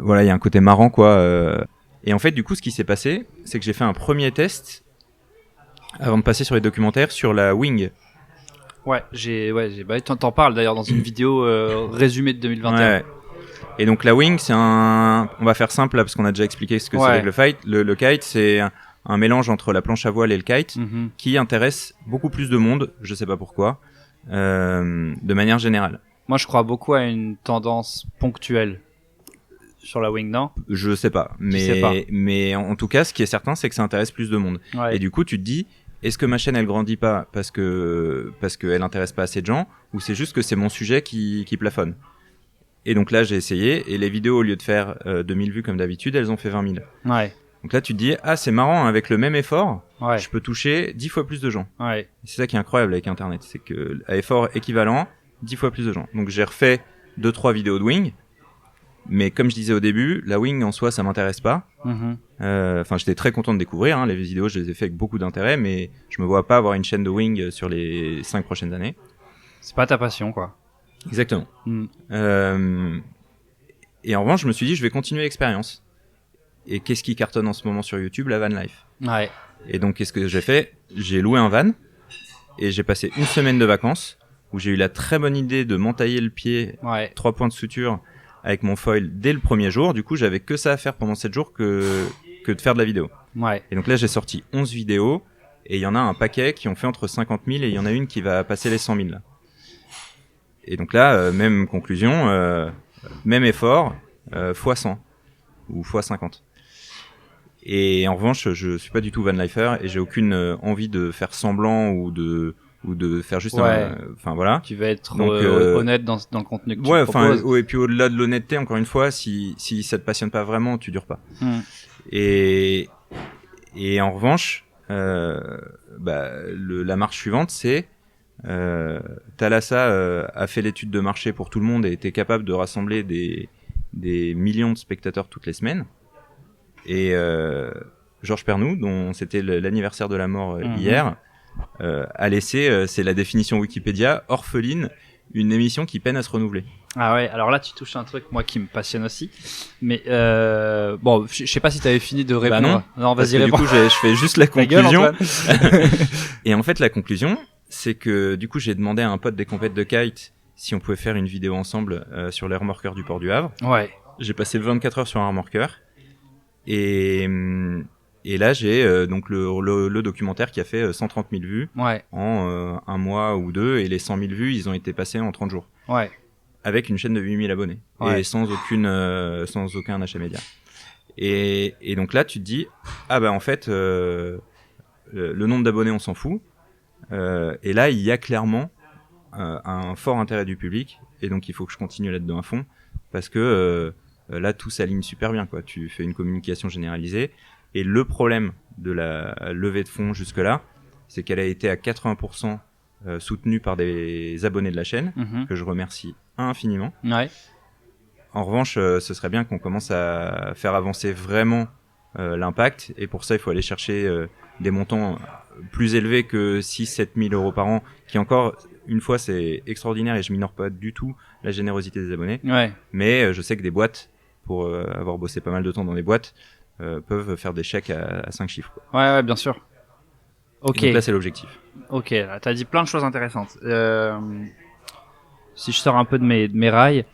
voilà, il y a un côté marrant, quoi. Et en fait, du coup, ce qui s'est passé, c'est que j'ai fait un premier test avant de passer sur les documentaires sur la Wing. T'en parles d'ailleurs dans une vidéo résumée de 2021. Ouais. Et donc la Wing, on va faire simple là parce qu'on a déjà expliqué ce que c'est avec le kite, c'est un mélange entre la planche à voile et le kite qui intéresse beaucoup plus de monde, je sais pas pourquoi, de manière générale. Moi, je crois beaucoup à une tendance ponctuelle sur la Wing, non ? Je sais pas, mais en tout cas, ce qui est certain, c'est que ça intéresse plus de monde. Ouais. Et du coup, tu te dis, est-ce que ma chaîne elle grandit pas parce que elle intéresse pas assez de gens, ou c'est juste que c'est mon sujet qui plafonne? Et donc là, j'ai essayé, et les vidéos, au lieu de faire 2000 vues comme d'habitude, elles ont fait 20 000. Ouais. Donc là, tu te dis, ah, c'est marrant, avec le même effort, Ouais. je peux toucher 10 fois plus de gens. Ouais. C'est ça qui est incroyable avec Internet, c'est que à effort équivalent, 10 fois plus de gens. Donc j'ai refait 2-3 vidéos de Wing, mais comme je disais au début, la Wing en soi, ça m'intéresse pas. Enfin, j'étais très content de découvrir, hein, les vidéos, je les ai fait avec beaucoup d'intérêt, mais je me vois pas avoir une chaîne de Wing sur les 5 prochaines années. C'est pas ta passion, quoi. Exactement. Et en revanche, je me suis dit, je vais continuer l'expérience. Et qu'est-ce qui cartonne en ce moment sur YouTube? La van life. Ouais. Et donc, qu'est-ce que j'ai fait? J'ai loué un van et j'ai passé une semaine de vacances où j'ai eu la très bonne idée de m'entailler le pied, 3 points de suture avec mon foil dès le premier jour. Du coup, j'avais que ça à faire pendant 7 jours que de faire de la vidéo. Ouais. Et donc là, j'ai sorti 11 vidéos et il y en a un paquet qui ont fait entre 50 000 et il y en a une qui va passer les 100 000 là. Et donc là, même conclusion, même effort, x 100 ou x 50. Et en revanche, je suis pas du tout vanlifer et j'ai aucune envie de faire semblant ou de faire juste enfin voilà. Tu vas être honnête dans le contenu que tu proposes. Et puis au-delà de l'honnêteté, encore une fois, si ça te passionne pas vraiment, tu dures pas. Et en revanche, la marche suivante, c'est Thalassa a fait l'étude de marché pour tout le monde et était capable de rassembler des millions de spectateurs toutes les semaines. Et Georges Pernou, dont c'était l'anniversaire de la mort hier, a laissé, c'est la définition Wikipédia, orpheline, une émission qui peine à se renouveler. Ah ouais, alors là tu touches un truc moi qui me passionne aussi, mais bon, je sais pas si t'avais fini de répondre. Non, vas-y réponds. Du coup, je fais juste la conclusion. Gueule, et en fait, la conclusion, c'est que du coup, j'ai demandé à un pote des compètes de kite si on pouvait faire une vidéo ensemble sur les remorqueurs du port du Havre. Ouais. J'ai passé 24 heures sur un remorqueur. Et là, j'ai donc le documentaire qui a fait 130 000 vues en un mois ou deux. Et les 100 000 vues, ils ont été passés en 30 jours. Ouais. Avec une chaîne de 8 000 abonnés. Et sans aucun achat média. Et donc là, tu te dis, ah bah en fait, le nombre d'abonnés, on s'en fout. Et là, il y a clairement un fort intérêt du public. Et donc, il faut que je continue là-dedans à fond. Parce que là, tout s'aligne super bien, quoi. Tu fais une communication généralisée. Et le problème de la levée de fonds jusque-là, c'est qu'elle a été à 80% soutenue par des abonnés de la chaîne, que je remercie infiniment. Ouais. En revanche, ce serait bien qu'on commence à faire avancer vraiment l'impact. Et pour ça, il faut aller chercher des montants plus élevé que 6-7 000 euros par an, qui encore, une fois, c'est extraordinaire et je m'ignore pas du tout la générosité des abonnés. Ouais. Mais je sais que des boîtes, pour avoir bossé pas mal de temps dans des boîtes, peuvent faire des chèques à 5 chiffres. Quoi. Ouais, bien sûr. Ok. Et donc là, c'est l'objectif. Ok, là, t'as dit plein de choses intéressantes. Si je sors un peu de mes rails,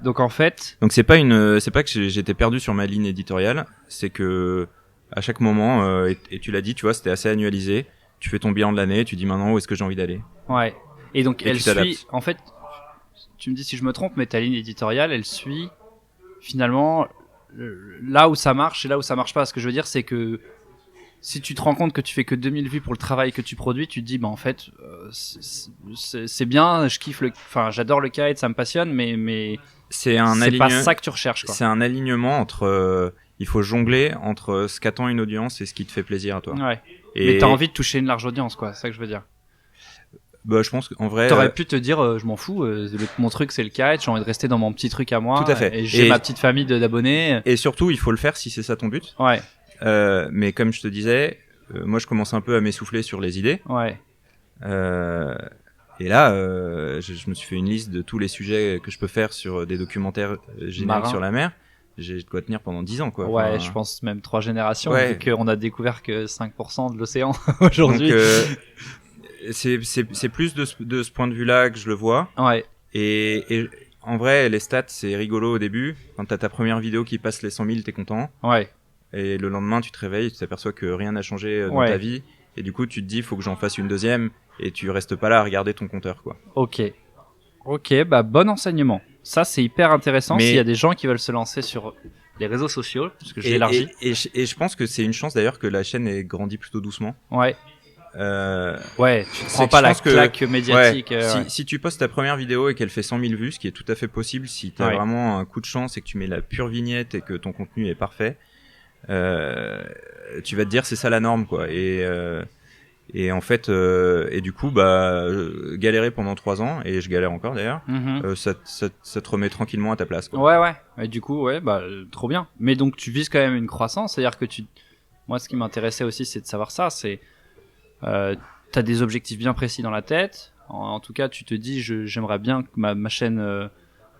donc en fait, Donc c'est pas que j'étais perdu sur ma ligne éditoriale, c'est que à chaque moment, et tu l'as dit, tu vois, c'était assez annualisé. Tu fais ton bilan de l'année, tu dis maintenant où est-ce que j'ai envie d'aller. ouais. Et donc Et elle tu t'adaptes. suit. En fait, tu me dis si je me trompe, mais ta ligne éditoriale, elle suit finalement là où ça marche et là où ça marche pas. Ce que je veux dire, c'est que si tu te rends compte que tu fais que 2000 vues pour le travail que tu produis, tu te dis bah en fait c'est bien, je kiffe enfin j'adore le kite, ça me passionne, mais C'est un c'est pas ça que tu recherches quoi. C'est un alignement entre il faut jongler entre ce qu'attend une audience et ce qui te fait plaisir à toi. Ouais. Et Mais t'as envie de toucher une large audience quoi, c'est ça que je veux dire. bah je pense qu'en vrai T'aurais pu te dire je m'en fous, mon truc c'est le kite, j'ai envie de rester dans mon petit truc à moi. Tout à fait. Et j'ai Et- ma petite famille d'abonnés. et surtout il faut le faire si c'est ça ton but. Ouais, Mais comme je te disais, moi je commence un peu à m'essouffler sur les idées. ouais. Et là, je me suis fait une liste de tous les sujets que je peux faire sur des documentaires génériques Marin. sur la mer. J'ai de quoi tenir pendant 10 ans, quoi. Ouais, Enfin, je pense même 3 générations, Ouais. vu qu'on a découvert que 5% de l'océan aujourd'hui. Donc, c'est plus de ce point de vue-là que je le vois. Ouais, Et en vrai, les stats, c'est rigolo au début. Quand t'as ta première vidéo qui passe les 100 000, t'es content. ouais, Et le lendemain, tu te réveilles, tu t'aperçois que rien n'a changé dans Ouais. ta vie. Et du coup, tu te dis, faut que j'en fasse une deuxième. Et tu restes pas là à regarder ton compteur, quoi. ok. Ok, bah bon enseignement. Ça, c'est hyper intéressant Mais- s'il y a des gens qui veulent se lancer sur les réseaux sociaux, parce que j'ai élargi. Et je pense que c'est une chance d'ailleurs que la chaîne ait grandi plutôt doucement. Ouais, Euh, ouais, tu te C'est prends que pas je la pense que- claque médiatique. ouais, ouais. si tu postes ta première vidéo et qu'elle fait 100 000 vues, ce qui est tout à fait possible si t'as Ouais. vraiment un coup de chance et que tu mets la pure vignette et que ton contenu est parfait, tu vas te dire c'est ça la norme, quoi. Et en fait, et du coup, bah, galérer pendant 3 ans, et je galère encore d'ailleurs, Mhm. ça te remet tranquillement à ta place, quoi. Ouais, ouais. Et du coup, ouais, bah, trop bien. Mais donc, tu vises quand même une croissance, c'est-à-dire que moi, ce qui m'intéressait aussi, c'est de savoir ça, c'est, t'as des objectifs bien précis dans la tête. En tout cas, tu te dis, j'aimerais bien que ma chaîne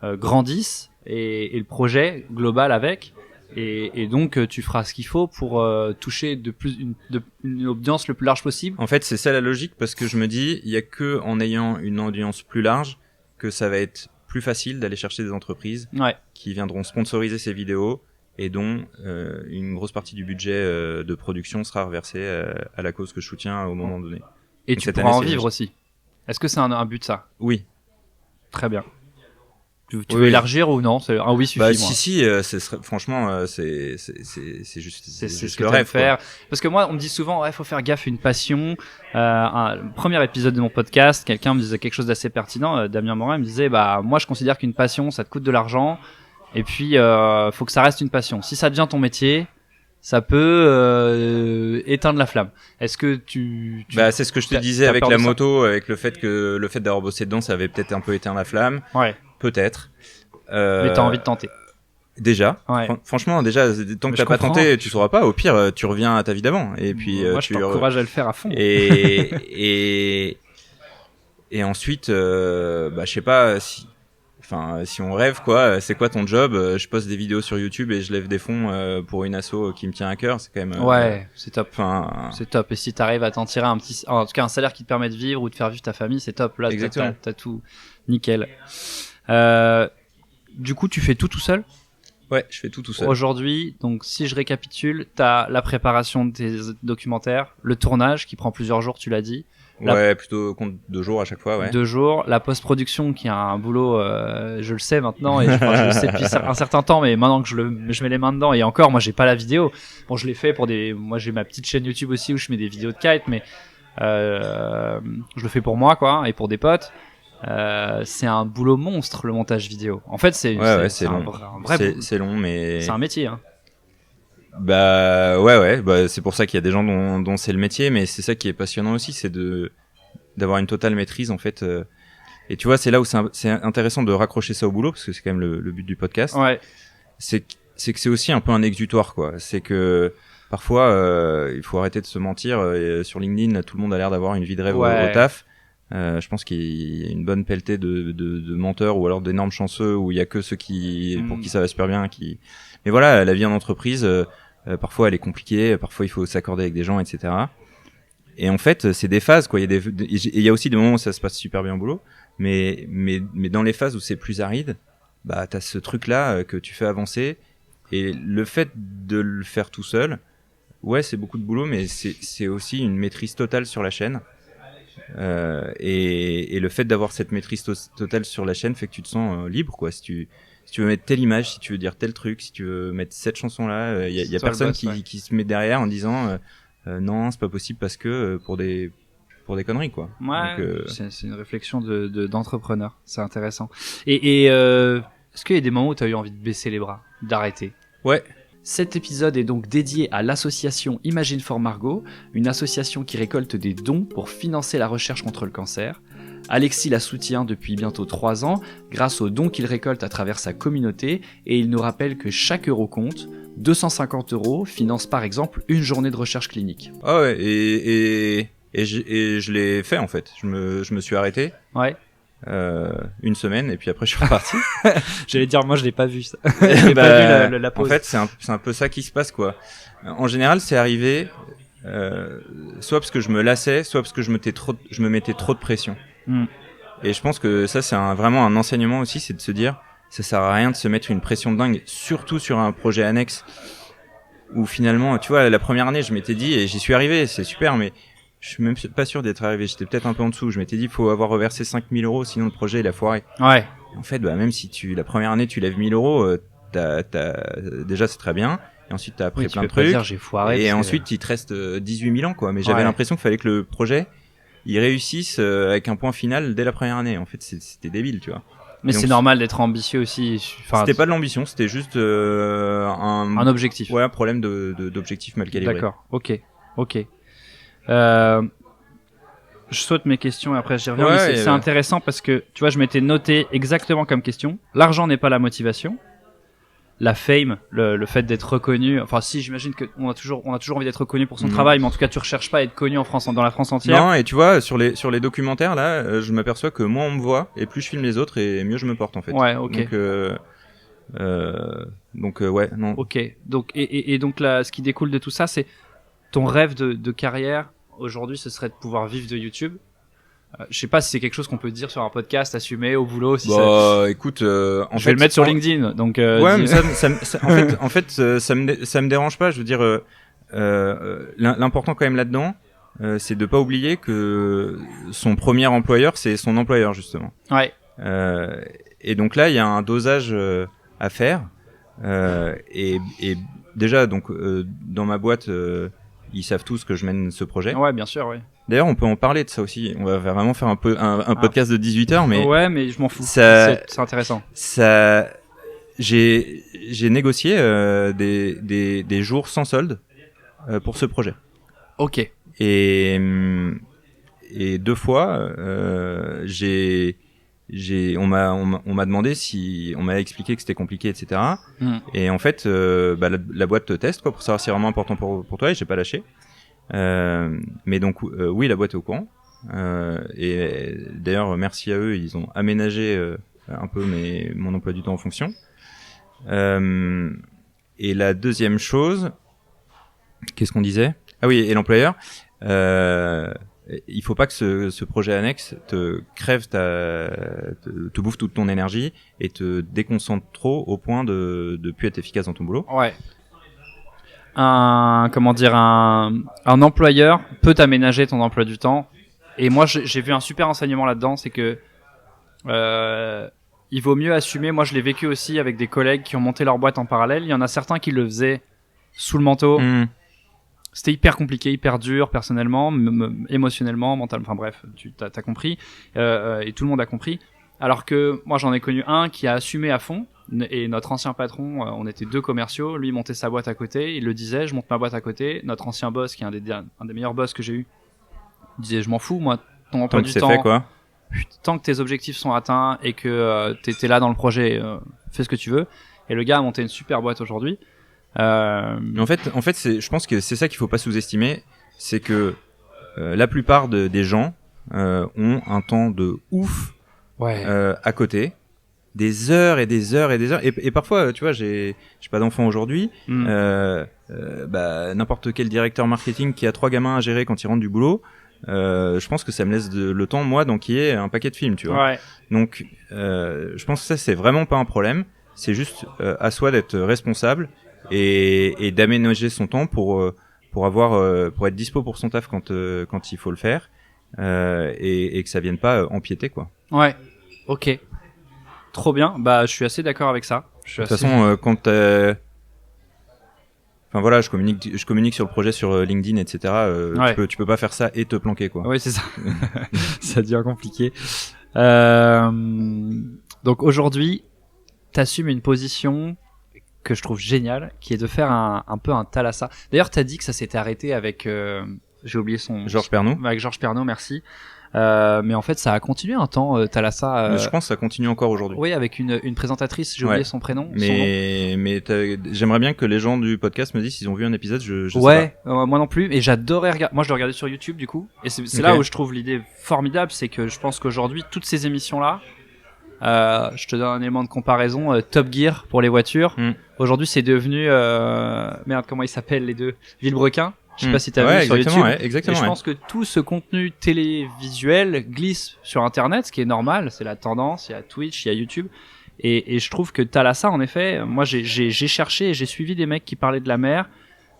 grandisse et le projet global avec. Et donc, tu feras ce qu'il faut pour toucher une audience le plus large possible. En fait, c'est ça la logique, parce que je me dis, il y a que en ayant une audience plus large que ça va être plus facile d'aller chercher des entreprises Ouais, qui viendront sponsoriser ces vidéos et dont une grosse partie du budget de production sera reversée à la cause que je soutiens au moment donné. et Donc tu cette pourras année, en c'est vivre aussi. Est-ce que c'est un but, ça? Oui. Très bien. Tu Oui, veux oui. élargir ou non? Un oui suffit, Bah moi. si, ce serait, franchement, c'est juste, C'est juste ce que le t'aimes rêve. quoi. faire. Parce que moi, on me dit souvent, ouais, faut faire gaffe, une passion. Le premier épisode de mon podcast, quelqu'un me disait quelque chose d'assez pertinent. Damien Morin me disait, bah, moi, je considère qu'une passion, ça te coûte de l'argent. Et puis, faut que ça reste une passion. Si ça devient ton métier, ça peut éteindre la flamme. Est-ce que tu Bah c'est ce que je te t'as- disais t'as avec peur la de ça moto, avec le fait d'avoir bossé dedans, ça avait peut-être un peu éteint la flamme, Ouais. peut-être. Mais t'as envie de tenter. Déjà, Ouais. franchement, déjà, tant Mais que je t'as pas comprends. tenté, tu sauras pas. Au pire, tu reviens à ta vie d'avant. Et puis, moi, je t'encourage à le faire à fond. Et ensuite, bah, je sais pas si on rêve, quoi. C'est quoi ton job? Je poste des vidéos sur YouTube et je lève des fonds pour une asso qui me tient à cœur. C'est quand même. Ouais, c'est top. Enfin, C'est top. Et si t'arrives à t'en tirer en tout cas un salaire qui te permet de vivre ou de faire vivre ta famille, c'est top. Là, Exactement. t'as tout nickel. Du coup, tu fais tout seul. ouais, je fais tout seul. Aujourd'hui, donc si je récapitule, t'as la préparation de tes documentaires, le tournage qui prend plusieurs jours, tu l'as dit, Ouais, plutôt compte 2 jours à chaque fois, ouais. 2 jours, la post-production qui a un boulot, je le sais maintenant et je le sais depuis un certain temps, mais maintenant que je mets les mains dedans et encore, moi j'ai pas la vidéo. Bon, je l'ai fait moi j'ai ma petite chaîne YouTube aussi où je mets des vidéos de kite, mais je le fais pour moi quoi et pour des potes. C'est un boulot monstre le montage vidéo. En fait, c'est c'est un long. un vrai boulot. C'est long, mais. C'est un métier. Hein. Bah ouais, bah c'est pour ça qu'il y a des gens dont c'est le métier, mais c'est ça qui est passionnant aussi, c'est d'avoir une totale maîtrise en fait. Et tu vois, c'est là où c'est intéressant de raccrocher ça au boulot, parce que c'est quand même le but du podcast. Ouais. C'est que c'est aussi un peu un exutoire, quoi. C'est que parfois, il faut arrêter de se mentir. Sur LinkedIn, là, tout le monde a l'air d'avoir une vie de rêve Ouais. au taf. Je pense qu'il y a une bonne pelletée de menteurs ou alors d'énormes chanceux où il y a que ceux pour qui ça va super bien. Mais voilà, la vie en entreprise, parfois elle est compliquée, parfois il faut s'accorder avec des gens, etc. Et en fait, c'est des phases, quoi. Il y a aussi des moments où ça se passe super bien au boulot, mais dans les phases où c'est plus aride, bah t'as ce truc-là que tu fais avancer, et le fait de le faire tout seul, ouais, c'est beaucoup de boulot, mais c'est aussi une maîtrise totale sur la chaîne. Et le fait d'avoir cette maîtrise totale sur la chaîne fait que tu te sens libre, quoi. Si tu veux mettre telle image, si tu veux dire tel truc, si tu veux mettre cette chanson-là, y a personne qui se met derrière en disant non, c'est pas possible parce que pour des conneries, quoi. Ouais, Donc, c'est une réflexion d'entrepreneur. C'est intéressant. Et est-ce qu'il y a des moments où tu as eu envie de baisser les bras, d'arrêter? Ouais. Cet épisode est donc dédié à l'association Imagine for Margot, une association qui récolte des dons pour financer la recherche contre le cancer. Alexis la soutient depuis bientôt 3 ans grâce aux dons qu'il récolte à travers sa communauté, et il nous rappelle que chaque euro compte. 250 € finance par exemple une journée de recherche clinique. Ah ouais, et je l'ai fait, en fait. Je me suis arrêté. Ouais. Une semaine, et puis après je suis reparti. J'allais dire, moi je l'ai pas vu ça. J'ai pas vu la pause. En fait, c'est un peu ça qui se passe, quoi. En général, c'est arrivé soit parce que je me lassais, soit parce que je me mettais trop de pression. Et je pense que ça, c'est vraiment un enseignement aussi, c'est de se dire, ça sert à rien de se mettre une pression de dingue, surtout sur un projet annexe où finalement, tu vois, la première année, je m'étais dit, et j'y suis arrivé, c'est super, mais je suis même pas sûr d'être arrivé. J'étais peut-être un peu en dessous. Je m'étais dit, il faut avoir reversé 5 000 €, sinon le projet il a foiré. Ouais. En fait, bah, même si la première année tu lèves 1 000 €, déjà c'est très bien. Et ensuite t'as appris plein de trucs. Dire, j'ai foiré, et ensuite il te reste 18 000 ans, quoi. Mais j'avais l'impression qu'il fallait que le projet il réussisse avec un point final dès la première année. En fait, c'était débile, tu vois. Mais c'est normal d'être ambitieux aussi. Enfin, c'était pas de l'ambition, c'était juste un objectif. Ouais, un problème d'objectif mal calibré. D'accord. Ok. Je saute mes questions et après j'y reviens. Ouais, mais c'est intéressant parce que tu vois, je m'étais noté exactement comme question. L'argent n'est pas la motivation. La fame, le fait d'être reconnu. Enfin, si, j'imagine que on a toujours envie d'être reconnu pour son travail, mais en tout cas, tu recherches pas à être connu en France, dans la France entière. Non, et tu vois, sur les documentaires là, je m'aperçois que moins on me voit et plus je filme les autres et mieux je me porte, en fait. Ouais, ok. Donc ouais, non. Ok. Donc et donc là, ce qui découle de tout ça, c'est ton rêve de carrière. Aujourd'hui, ce serait de pouvoir vivre de YouTube. Je sais pas si c'est quelque chose qu'on peut dire sur un podcast, assumer au boulot. Si écoute, je vais le mettre sur LinkedIn. Donc ouais, mais en fait, ça me dérange pas. Je veux dire, l'important quand même là-dedans, c'est de pas oublier que son premier employeur, c'est son employeur, justement. Ouais. Et donc là, il y a un dosage à faire. Et déjà, donc dans ma boîte, ils savent tous que je mène ce projet. Ouais, bien sûr, ouais. D'ailleurs, on peut en parler de ça aussi. On va vraiment faire un podcast de 18 heures, mais ouais, mais je m'en fous. C'est intéressant. J'ai négocié des jours sans solde pour ce projet. Ok. Et 2 fois, on m'a demandé on m'a expliqué que c'était compliqué, etc. Et en fait, la boîte te teste, quoi, pour savoir si c'est vraiment important pour toi, et j'ai pas lâché. Mais donc oui, la boîte est au courant. Et d'ailleurs, merci à eux, ils ont aménagé un peu mon emploi du temps en fonction. Et la deuxième chose, qu'est-ce qu'on disait? Ah oui, et l'employeur. Il faut pas que ce projet annexe te crève te bouffe toute ton énergie et te déconcentre trop au point de plus être efficace dans ton boulot. Ouais. Un employeur peut t'aménager ton emploi du temps. Et moi, j'ai vu un super enseignement là-dedans, c'est que il vaut mieux assumer. Moi, je l'ai vécu aussi avec des collègues qui ont monté leur boîte en parallèle. Il y en a certains qui le faisaient sous le manteau. C'était hyper compliqué, hyper dur, personnellement, émotionnellement, mentalement. Enfin bref, t'as compris. Et tout le monde a compris. Alors que moi, j'en ai connu un qui a assumé à fond. Et notre ancien patron, on était 2 commerciaux. Lui, il montait sa boîte à côté. Il le disait, je monte ma boîte à côté. Notre ancien boss, qui est un des meilleurs boss que j'ai eu, disait, je m'en fous, moi, ton emploi du temps. Fait, quoi. Tant que tes objectifs sont atteints et que t'es là dans le projet, fais ce que tu veux. Et le gars a monté une super boîte aujourd'hui. Mais en fait, je pense que c'est ça qu'il faut pas sous-estimer, c'est que la plupart des gens ont un temps de ouf à côté, des heures et des heures et des heures, et parfois, tu vois, j'ai pas d'enfant aujourd'hui, n'importe quel directeur marketing qui a 3 gamins à gérer quand il rentre du boulot, je pense que ça me laisse le temps, moi, d'enquiller un paquet de films, tu vois. Ouais. Donc, je pense que ça, c'est vraiment pas un problème. C'est juste à soi d'être responsable et d'aménager son temps pour être dispo pour son taf quand il faut le faire, et que ça vienne pas empiéter, quoi. Ouais. Ok. Trop bien. Bah, je suis assez d'accord avec ça. De toute façon, enfin voilà, je communique sur le projet sur LinkedIn, etc. Tu peux pas faire ça et te planquer, quoi. Ouais, c'est ça. Ça devient compliqué. Donc aujourd'hui, t'assumes une position que je trouve géniale, qui est de faire un peu un Thalassa. D'ailleurs, t'as dit que ça s'était arrêté avec, j'ai oublié Georges Pernaut. Avec Georges Pernaut, merci. Mais en fait, ça a continué un temps, Thalassa. Mais je pense que ça continue encore aujourd'hui. Oui, avec une présentatrice, j'ai oublié son prénom. Mais j'aimerais bien que les gens du podcast me disent s'ils ont vu un épisode, je sais pas. Moi non plus, et j'adorais regarder. Moi, je le regardais sur YouTube, du coup. Et c'est là où je trouve l'idée formidable, c'est que je pense qu'aujourd'hui, toutes ces émissions-là, je te donne un élément de comparaison, Top Gear pour les voitures. Aujourd'hui, c'est devenu, comment ils s'appellent les deux? Villebrequin. Je sais pas si t'as vu sur YouTube. Exactement. Et je pense que tout ce contenu télévisuel glisse sur Internet, ce qui est normal. C'est la tendance. Il y a Twitch, il y a YouTube. Et je trouve que Thalassa, en effet, moi, j'ai cherché et j'ai suivi des mecs qui parlaient de la mer.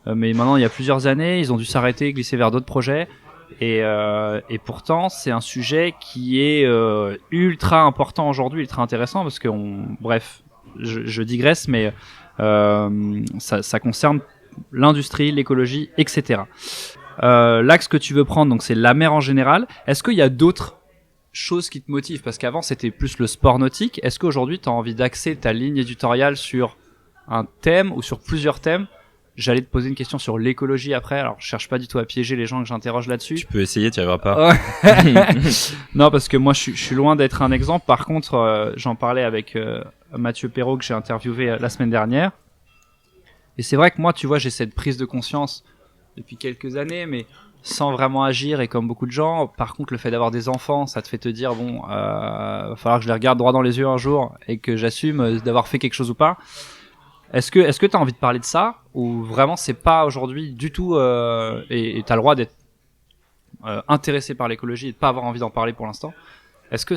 Mais maintenant, il y a plusieurs années, ils ont dû s'arrêter, glisser vers d'autres projets. Et pourtant, c'est un sujet qui est ultra important aujourd'hui, ultra intéressant, parce que bref, je digresse, mais ça concerne l'industrie, l'écologie, etc. L'axe que tu veux prendre, donc c'est la mer en général. Est-ce qu'il y a d'autres choses qui te motivent? Parce qu'avant, c'était plus le sport nautique. Est-ce qu'aujourd'hui, tu as envie d'axer ta ligne éditoriale sur un thème ou sur plusieurs thèmes? J'allais te poser une question sur l'écologie après. Alors, je cherche pas du tout à piéger les gens que j'interroge là-dessus. Tu peux essayer, tu n'y arriveras pas. Non, parce que moi, je suis loin d'être un exemple. Par contre, j'en parlais avec Mathieu Perrault que j'ai interviewé la semaine dernière. Et c'est vrai que moi, tu vois, j'ai cette prise de conscience depuis quelques années, mais sans vraiment agir, et comme beaucoup de gens. Par contre, le fait d'avoir des enfants, ça te fait te dire, bon, va falloir que je les regarde droit dans les yeux un jour et que j'assume d'avoir fait quelque chose ou pas. Est-ce que t'as envie de parler de ça, ou vraiment c'est pas aujourd'hui du tout, et t'as le droit d'être intéressé par l'écologie et de pas avoir envie d'en parler pour l'instant? Est-ce que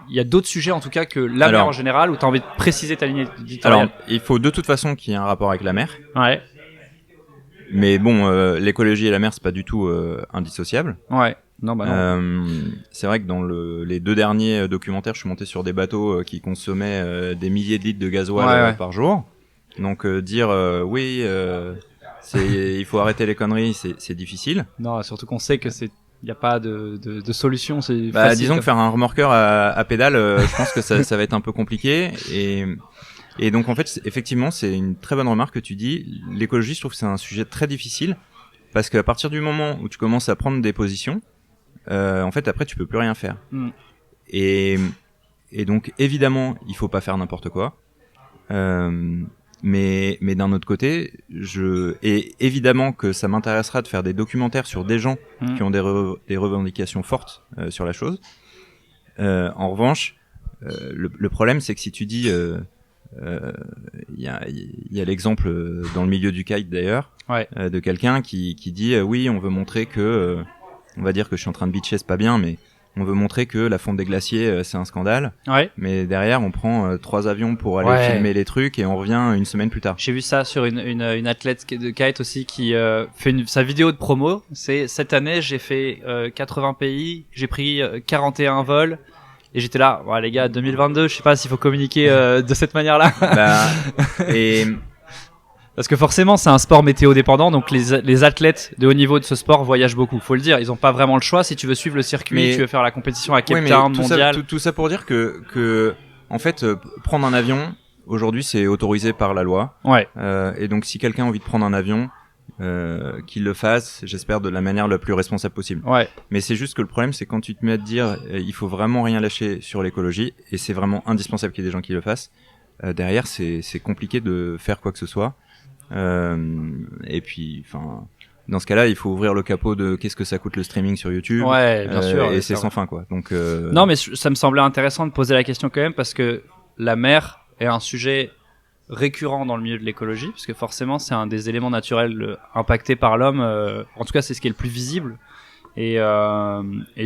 il y a d'autres sujets en tout cas que la mer en général, où t'as envie de préciser ta ligne éditoriale? Alors, il faut de toute façon qu'il y ait un rapport avec la mer. Ouais. Mais bon, l'écologie et la mer, c'est pas du tout indissociable. Ouais. Non, bah non. C'est vrai que dans les 2 derniers documentaires, je suis monté sur des bateaux qui consommaient des milliers de litres de gasoil par jour. Donc dire oui, il faut arrêter les conneries, c'est difficile. Non, surtout qu'on sait que il n'y a pas de solution. C'est facile. Disons que faire un remorqueur à pédale, je pense que ça va être un peu compliqué. Et donc en fait, effectivement, c'est une très bonne remarque que tu dis. L'écologie, je trouve que c'est un sujet très difficile, parce qu'à partir du moment où tu commences à prendre des positions, en fait, après, tu peux plus rien faire. Et donc évidemment, il faut pas faire n'importe quoi. Mais d'un autre côté, et évidemment que ça m'intéressera de faire des documentaires sur des gens qui ont des revendications fortes sur la chose. En revanche, le problème, c'est que si tu dis, il y a l'exemple dans le milieu du kite d'ailleurs, de quelqu'un qui dit oui, on veut montrer que, on va dire que je suis en train de bitcher, c'est pas bien, mais on veut montrer que la fonte des glaciers, c'est un scandale. Mais derrière, on prend 3 avions pour aller filmer les trucs et on revient une semaine plus tard. J'ai vu ça sur une athlète de kite aussi qui fait sa vidéo de promo. C'est cette année, j'ai fait 80 pays, j'ai pris 41 vols. Et j'étais là, les gars, 2022, je sais pas s'il faut communiquer de cette manière-là. Parce que forcément, c'est un sport météo dépendant, donc les athlètes de haut niveau de ce sport voyagent beaucoup. Faut le dire, ils ont pas vraiment le choix si tu veux suivre le circuit, tu veux faire la compétition à Cape Town, mondial. Tout ça pour dire que en fait, prendre un avion aujourd'hui, c'est autorisé par la loi. Et donc, si quelqu'un a envie de prendre un avion, qu'il le fasse, j'espère de la manière la plus responsable possible. Mais c'est juste que le problème, c'est quand tu te mets à te dire, il faut vraiment rien lâcher sur l'écologie, et c'est vraiment indispensable qu'il y ait des gens qui le fassent. Derrière, c'est compliqué de faire quoi que ce soit. Et puis, enfin, dans ce cas-là, il faut ouvrir le capot de qu'est-ce que ça coûte le streaming sur YouTube. Ouais, bien sûr. Et c'est sans fin, quoi. Donc, non, mais ça me semblait intéressant de poser la question quand même parce que la mer est un sujet récurrent dans le milieu de l'écologie, parce que forcément c'est un des éléments naturels impactés par l'homme. En tout cas, c'est ce qui est le plus visible. Et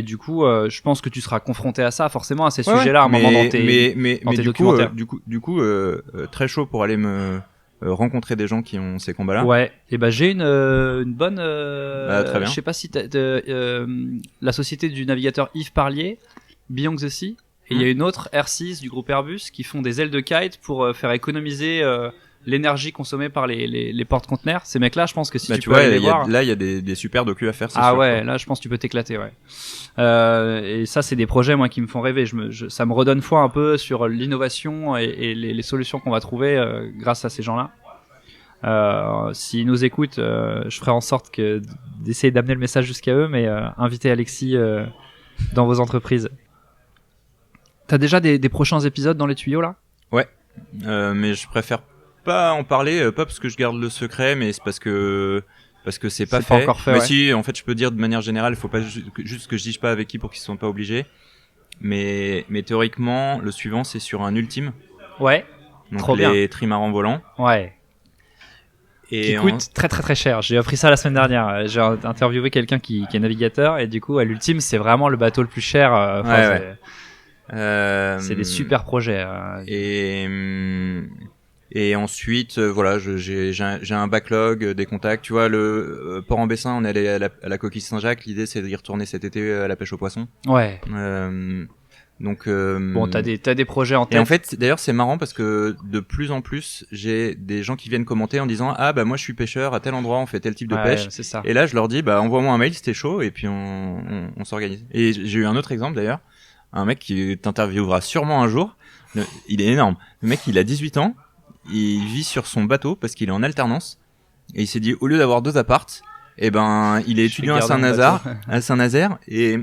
du coup, je pense que tu seras confronté à ça, forcément, à ces sujets-là, à un moment dans tes documentaires. Du coup, très chaud pour aller me rencontrer des gens qui ont ces combats-là. Ouais. Et ben j'ai une bonne. Très bien. Je sais pas si la société du navigateur Yves Parlier, Beyond the Sea. Et il y a une autre R6 du groupe Airbus qui font des ailes de kite pour faire économiser l'énergie consommée par les porte-conteneurs. Ces mecs-là, je pense que si tu peux aller les voir... Là, il y a des super docus à faire, c'est sûr. Ah quoi. ouais, là, je pense que tu peux t'éclater, ouais. Et ça, c'est des projets, moi, qui me font rêver. Ça me redonne foi un peu sur l'innovation et les solutions qu'on va trouver grâce à ces gens-là. S'ils nous écoutent, je ferai en sorte d'essayer d'amener le message jusqu'à eux, mais invitez Alexis dans vos entreprises. T'as déjà des prochains épisodes dans les tuyaux là ? Ouais, mais je préfère pas en parler, pas parce que je garde le secret, mais c'est parce que c'est pas fait. Pas encore fait. Mais ouais. si, en fait, je peux dire de manière générale, il faut pas juste que je dise pas avec qui pour qu'ils soient pas obligés. Mais théoriquement, le suivant c'est sur un ultime. Ouais. Donc trop les bien. trimarans volants. Ouais. Et qui coûte très très très cher. J'ai appris ça la semaine dernière. J'ai interviewé quelqu'un qui est navigateur et du coup, à l'ultime, c'est vraiment le bateau le plus cher. Ouais. C'est des super projets. Et ensuite, voilà, j'ai un backlog, des contacts. Tu vois, le Port-en-Bessin, on est allé à la Coquille Saint-Jacques. L'idée, c'est d'y retourner cet été à la pêche aux poissons. Ouais. Donc bon, t'as des projets en tête. Et en fait, d'ailleurs, c'est marrant parce que de plus en plus, j'ai des gens qui viennent commenter en disant ah bah moi je suis pêcheur à tel endroit, on fait tel type de pêche. C'est ça. Et là, je leur dis bah envoie-moi un mail, c'était chaud, et puis on s'organise. Et j'ai eu un autre exemple d'ailleurs, un mec qui t'interviewera sûrement un jour. Il est énorme. Le mec, il a 18 ans, il vit sur son bateau parce qu'il est en alternance, et il s'est dit au lieu d'avoir 2 appartes, eh ben il est étudiant à Saint-Nazaire et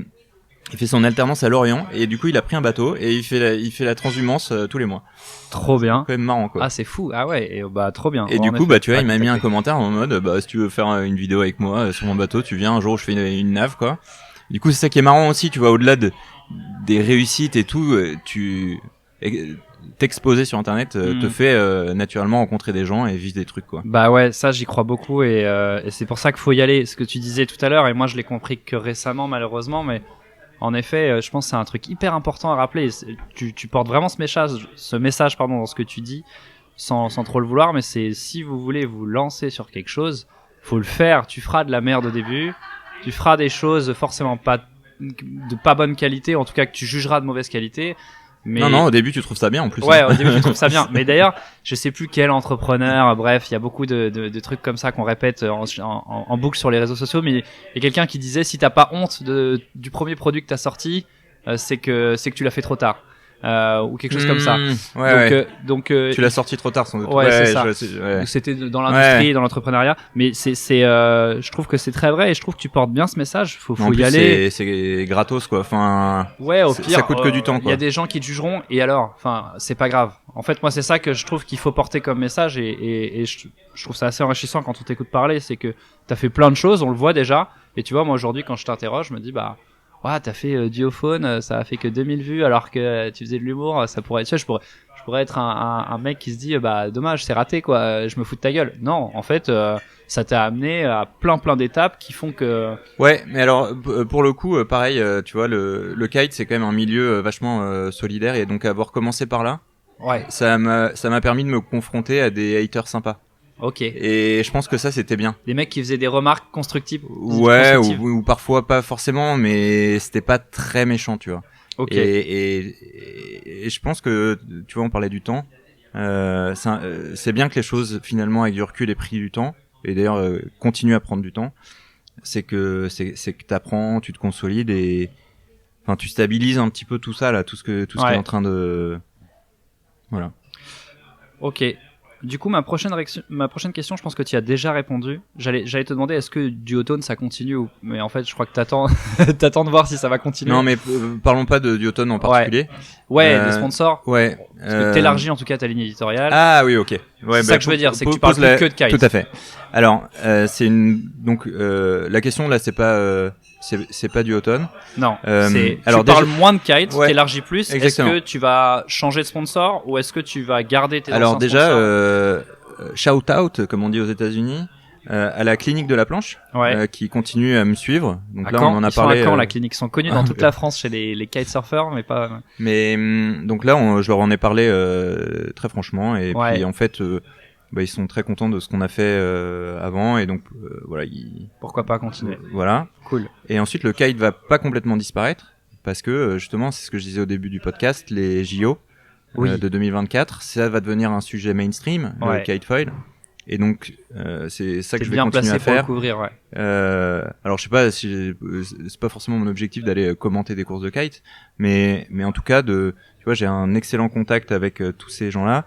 il fait son alternance à Lorient, et du coup il a pris un bateau et il fait la transhumance tous les mois. Trop bien. C'est quand même marrant quoi. Ah c'est fou. Ah ouais, et bah trop bien. Et du coup bah tu vois, il m'a mis un commentaire en mode bah si tu veux faire une vidéo avec moi sur mon bateau, tu viens un jour où je fais une nave quoi. Du coup c'est ça qui est marrant aussi, tu vois, au-delà des réussites et tout, t'exposer sur internet te fait naturellement rencontrer des gens et vivre des trucs quoi. Bah ouais, ça j'y crois beaucoup et c'est pour ça qu'il faut y aller. Ce que tu disais tout à l'heure, et moi je l'ai compris que récemment malheureusement, mais en effet, je pense que c'est un truc hyper important à rappeler. Tu portes vraiment ce message dans ce que tu dis, sans trop le vouloir, mais c'est si vous voulez vous lancer sur quelque chose, faut le faire. Tu feras de la merde au début, tu feras des choses forcément de pas bonne qualité, en tout cas que tu jugeras de mauvaise qualité. Mais... Non, au début tu trouves ça bien en plus. Ouais, au début tu trouves ça bien. Mais d'ailleurs, je sais plus quel entrepreneur, bref, il y a beaucoup de trucs comme ça qu'on répète en boucle sur les réseaux sociaux, mais il y a quelqu'un qui disait si t'as pas honte du premier produit que t'as sorti, c'est que tu l'as fait trop tard. Ou quelque chose comme ça. Donc tu l'as sorti trop tard sans doute. Ouais, c'est ça. C'était dans l'industrie, dans l'entrepreneuriat, mais je trouve que c'est très vrai et je trouve que tu portes bien ce message. Faut y aller. C'est gratos quoi. Enfin. Ouais, au pire. Ça coûte que du temps quoi. Il y a des gens qui te jugeront et alors, enfin, c'est pas grave. En fait, moi, c'est ça que je trouve qu'il faut porter comme message et je trouve ça assez enrichissant quand on t'écoute parler, c'est que t'as fait plein de choses, on le voit déjà. Et tu vois, moi aujourd'hui, quand je t'interroge, je me dis ouais, t'as fait Duophone, ça a fait que 2000 vues alors que tu faisais de l'humour, ça pourrait être ça, je pourrais être un mec qui se dit dommage, c'est raté quoi, je me fous de ta gueule. Non, en fait ça t'a amené à plein d'étapes qui font que ouais, mais alors pour le coup pareil, tu vois le kite c'est quand même un milieu vachement solidaire, et donc avoir commencé par là, ouais, ça m'a permis de me confronter à des haters sympas. Ok. Et je pense que ça c'était bien. Des mecs qui faisaient des remarques constructives. Ouais, ou parfois pas forcément, mais c'était pas très méchant, tu vois. Ok. Et je pense que, tu vois, on parlait du temps. C'est bien que les choses finalement avec du recul aient pris du temps. Et d'ailleurs, continuent à prendre du temps. C'est que t'apprends, tu te consolides et, enfin, tu stabilises un petit peu tout ça là, tout ce qui est en train de, voilà. Ok. Du coup, ma prochaine question, je pense que tu y as déjà répondu. J'allais te demander, est-ce que Duotone ça continue mais en fait, je crois que t'attends de voir si ça va continuer. Non, mais parlons pas de Duotone en particulier. Ouais, des sponsors. Ouais. Parce que t'élargis en tout cas ta ligne éditoriale. Ah oui, ok. Ouais, c'est ça que je veux dire, c'est que tu parles plus que de kite. Tout à fait. Alors, c'est donc la question là, c'est pas du automne. Non. Alors tu parles moins de kite, ouais, t'élargis plus. Exactement. Est-ce que tu vas changer de sponsor ou est-ce que tu vas garder tes Alors anciens déjà, sponsors shout out, comme on dit aux États-Unis, à la clinique de la planche, qui continue à me suivre. Donc à là, Caen, on en a ils sont parlé. à Caen, la clinique. Ils sont connus dans toute la France chez les kitesurfers, mais pas. Mais donc là, je leur en ai parlé très franchement, et puis en fait, ils sont très contents de ce qu'on a fait avant, et donc voilà. Pourquoi pas continuer. Voilà. Cool. Et ensuite, le kite va pas complètement disparaître, parce que justement, c'est ce que je disais au début du podcast, les JO de 2024, ça va devenir un sujet mainstream, le kitefoil. Et donc c'est ça que je vais continuer à faire. Pour le couvrir, alors je sais pas si c'est pas forcément mon objectif d'aller commenter des courses de kite, mais en tout cas tu vois, j'ai un excellent contact avec tous ces gens-là.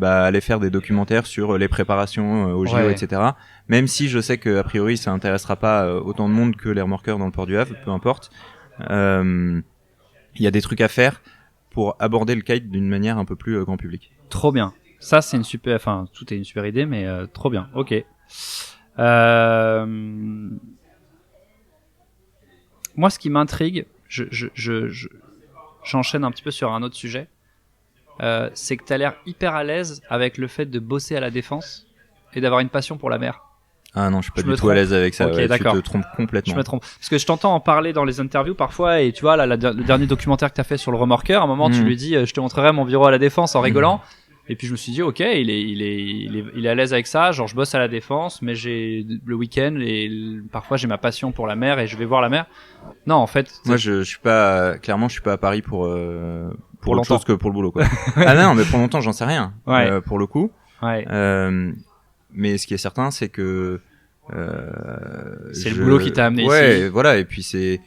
Aller faire des documentaires sur les préparations aux JO, etc. Même si je sais que a priori ça intéressera pas autant de monde que les remorqueurs dans le port du Havre, peu importe. Il y a des trucs à faire pour aborder le kite d'une manière un peu plus grand public. Trop bien. Ça, c'est une super, enfin, tout est une super idée, mais trop bien. Ok. Moi, ce qui m'intrigue, j'enchaîne un petit peu sur un autre sujet, c'est que t'as l'air hyper à l'aise avec le fait de bosser à la défense et d'avoir une passion pour la mer. Ah non, je suis pas du tout à l'aise avec ça. Okay, tu te trompes complètement. Je me trompe. Parce que je t'entends en parler dans les interviews parfois, et tu vois, là, le dernier documentaire que t'as fait sur le remorqueur, à un moment, tu lui dis, je te montrerai mon bureau à la défense en rigolant. Et puis je me suis dit, ok, il est à l'aise avec ça. Genre, je bosse à la défense, mais j'ai le week-end et parfois j'ai ma passion pour la mer et je vais voir la mer. Non, en fait. Moi, je suis pas, clairement, je suis pas à Paris pour autre chose que pour le boulot, quoi. Ah non, mais pour longtemps, j'en sais rien. Pour le coup. Mais ce qui est certain, c'est que c'est le boulot qui t'a amené ici. Ouais, voilà. Et puis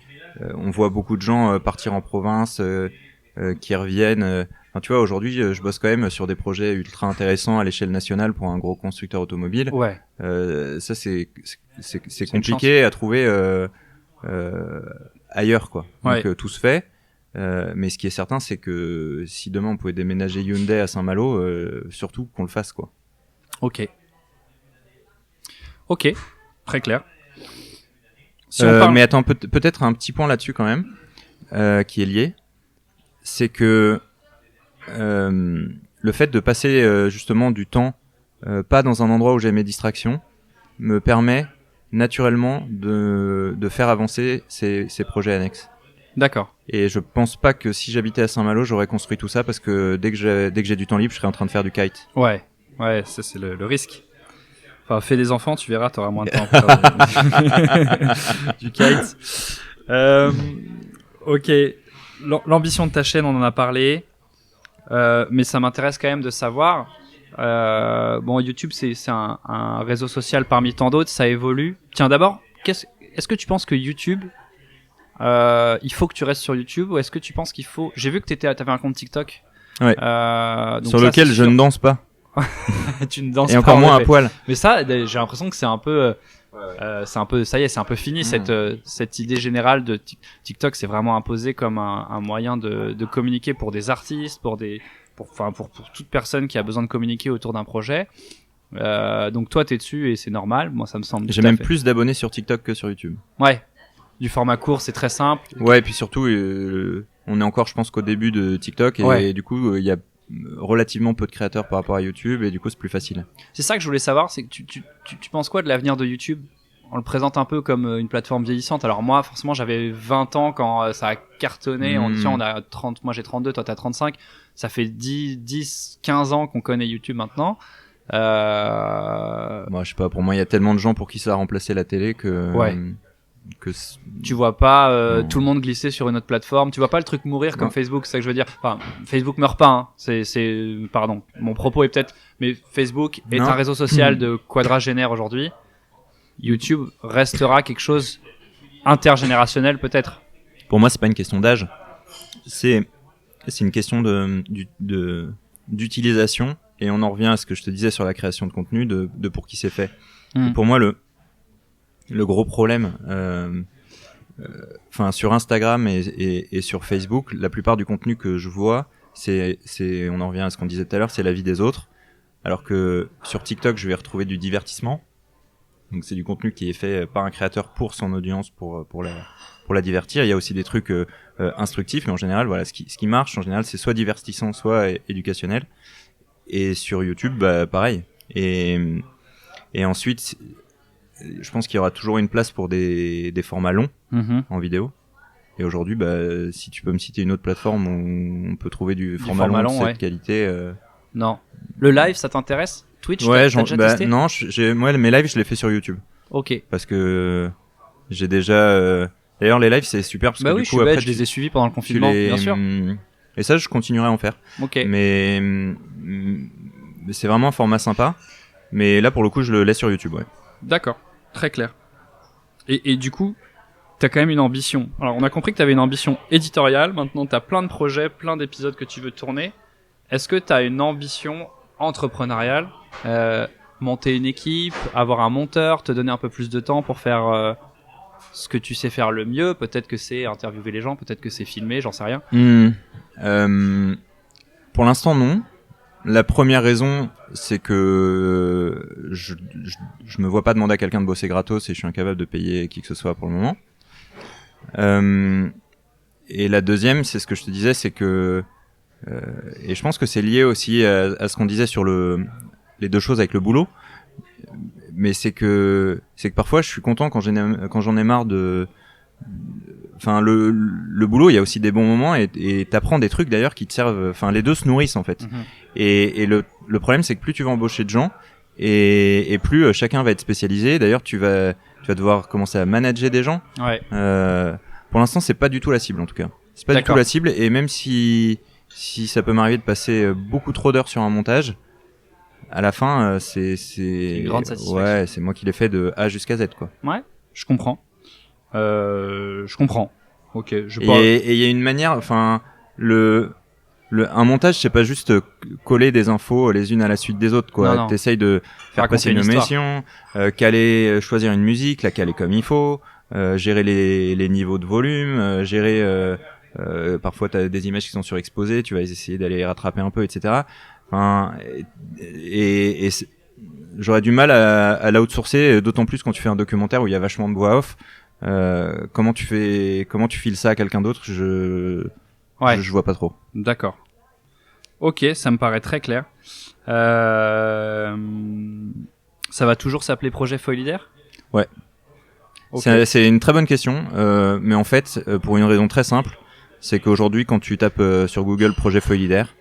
on voit beaucoup de gens partir en province, qui reviennent. Enfin, tu vois, aujourd'hui, je bosse quand même sur des projets ultra intéressants à l'échelle nationale pour un gros constructeur automobile. Ça, c'est compliqué à trouver ailleurs, quoi. Donc tout se fait. Mais ce qui est certain, c'est que si demain on pouvait déménager Hyundai à Saint-Malo, surtout qu'on le fasse, quoi. Ok, très clair. Si on parle... Mais attends, peut-être un petit point là-dessus quand même, qui est lié, c'est que le fait de passer justement du temps pas dans un endroit où j'ai mes distractions me permet naturellement de faire avancer ces projets annexes. D'accord. Et je pense pas que si j'habitais à Saint-Malo, j'aurais construit tout ça, parce que dès que j'ai du temps libre, je serais en train de faire du kite. Ouais, ça c'est le risque. Enfin, fais des enfants, tu verras, t'auras moins de temps pour faire du kite. Ok, l'ambition de ta chaîne, on en a parlé, mais ça m'intéresse quand même de savoir. Bon, YouTube, c'est un réseau social parmi tant d'autres, ça évolue. Tiens, d'abord, est-ce que tu penses que YouTube, il faut que tu restes sur YouTube, ou est-ce que tu penses qu'il faut... J'ai vu que t'avais un compte TikTok. Ouais. Donc sur lequel je ne danse pas. Tu ne danses et pas. Et encore moins à poil. Mais ça, j'ai l'impression que c'est un peu... c'est un peu, ça y est, c'est un peu fini cette idée générale de TikTok. C'est vraiment imposé comme un moyen de communiquer pour des artistes, pour toute personne qui a besoin de communiquer autour d'un projet. Donc toi, t'es dessus et c'est normal. Moi, ça me semble. J'ai même plus d'abonnés sur TikTok que sur YouTube. Ouais. Du format court, c'est très simple. Ouais, et puis surtout, on est encore, je pense, qu'au début de TikTok, et du coup, il y a relativement peu de créateurs par rapport à YouTube, et du coup, c'est plus facile. C'est ça que je voulais savoir, c'est que tu penses quoi de l'avenir de YouTube ? On le présente un peu comme une plateforme vieillissante. Alors moi, forcément, j'avais 20 ans quand ça a cartonné. On a 30, moi j'ai 32, toi t'as 35. Ça fait 10, 15 ans qu'on connaît YouTube maintenant. Moi, je sais pas, pour moi, il y a tellement de gens pour qui ça a remplacé la télé que... tu vois pas tout le monde glisser sur une autre plateforme, tu vois pas le truc mourir comme Facebook, c'est ça que je veux dire. Enfin, Facebook meurt pas, hein. Pardon, mon propos est peut-être, mais Facebook est un réseau social de quadragénaires aujourd'hui. YouTube restera quelque chose intergénérationnel peut-être. Pour moi, c'est pas une question d'âge, c'est une question d'utilisation, et on en revient à ce que je te disais sur la création de contenu, de pour qui c'est fait. Pour moi, le gros problème enfin sur Instagram et sur Facebook, la plupart du contenu que je vois, c'est on en revient à ce qu'on disait tout à l'heure, c'est la vie des autres. Alors que sur TikTok, je vais retrouver du divertissement. Donc c'est du contenu qui est fait par un créateur pour son audience, pour la divertir. Il y a aussi des trucs instructifs, mais en général, voilà, ce qui marche en général, c'est soit divertissant, soit éducationnel. Et sur YouTube, bah pareil. Et ensuite, je pense qu'il y aura toujours une place pour des formats longs en vidéo. Et aujourd'hui, bah, si tu peux me citer une autre plateforme où on peut trouver du format long de cette qualité. Non. Le live, ça t'intéresse? Twitch, ouais, t'as déjà testé? non, moi mes lives, je les fais sur YouTube. Ok. Parce que j'ai déjà. D'ailleurs, les lives, c'est super parce que oui, du coup, après, je les ai suivis pendant le confinement, bien sûr. Et ça, je continuerai à en faire. Ok. Mais c'est vraiment un format sympa. Mais là, pour le coup, je le laisse sur YouTube, ouais. D'accord, très clair. Et du coup, t'as quand même une ambition. Alors, on a compris que t'avais une ambition éditoriale. Maintenant, t'as plein de projets, plein d'épisodes que tu veux tourner. Est-ce que t'as une ambition entrepreneuriale, monter une équipe, avoir un monteur, te donner un peu plus de temps pour faire ce que tu sais faire le mieux? Peut-être que c'est interviewer les gens, peut-être que c'est filmer, j'en sais rien. Pour l'instant, non. La première raison, c'est que je me vois pas demander à quelqu'un de bosser gratos et je suis incapable de payer qui que ce soit pour le moment. Et la deuxième, c'est ce que je te disais, c'est que et je pense que c'est lié aussi à ce qu'on disait sur les deux choses avec le boulot. Mais c'est que parfois je suis content quand j'en ai marre de. Enfin, le boulot, il y a aussi des bons moments et t'apprends des trucs d'ailleurs qui te servent. Enfin, les deux se nourrissent en fait. Et le problème, c'est que plus tu vas embaucher de gens et plus chacun va être spécialisé. D'ailleurs, tu vas devoir commencer à manager des gens. Ouais. Pour l'instant, c'est pas du tout la cible en tout cas. C'est pas du tout la cible. Et même si ça peut m'arriver de passer beaucoup trop d'heures sur un montage, à la fin, c'est une grande satisfaction. Ouais, c'est moi qui l'ai fait de A jusqu'à Z, quoi. Ouais, je comprends. Ok, et il y a une manière, enfin, un montage, c'est pas juste coller des infos les unes à la suite des autres, quoi. T'essayes de faire passer une émission, choisir une musique, la caler comme il faut, gérer les niveaux de volume, gérer, parfois t'as des images qui sont surexposées, tu vas essayer d'aller les rattraper un peu, etc. Enfin, et j'aurais du mal à l'outsourcer, d'autant plus quand tu fais un documentaire où il y a vachement de voix off. Comment tu files ça à quelqu'un d'autre, je vois pas trop. D'accord. Ok, ça me paraît très clair. Ça va toujours s'appeler Projet Foilidaire? Ouais. Okay. C'est une très bonne question, mais en fait, pour une raison très simple, c'est qu'aujourd'hui, quand tu tapes sur Google Projet Foilidaire,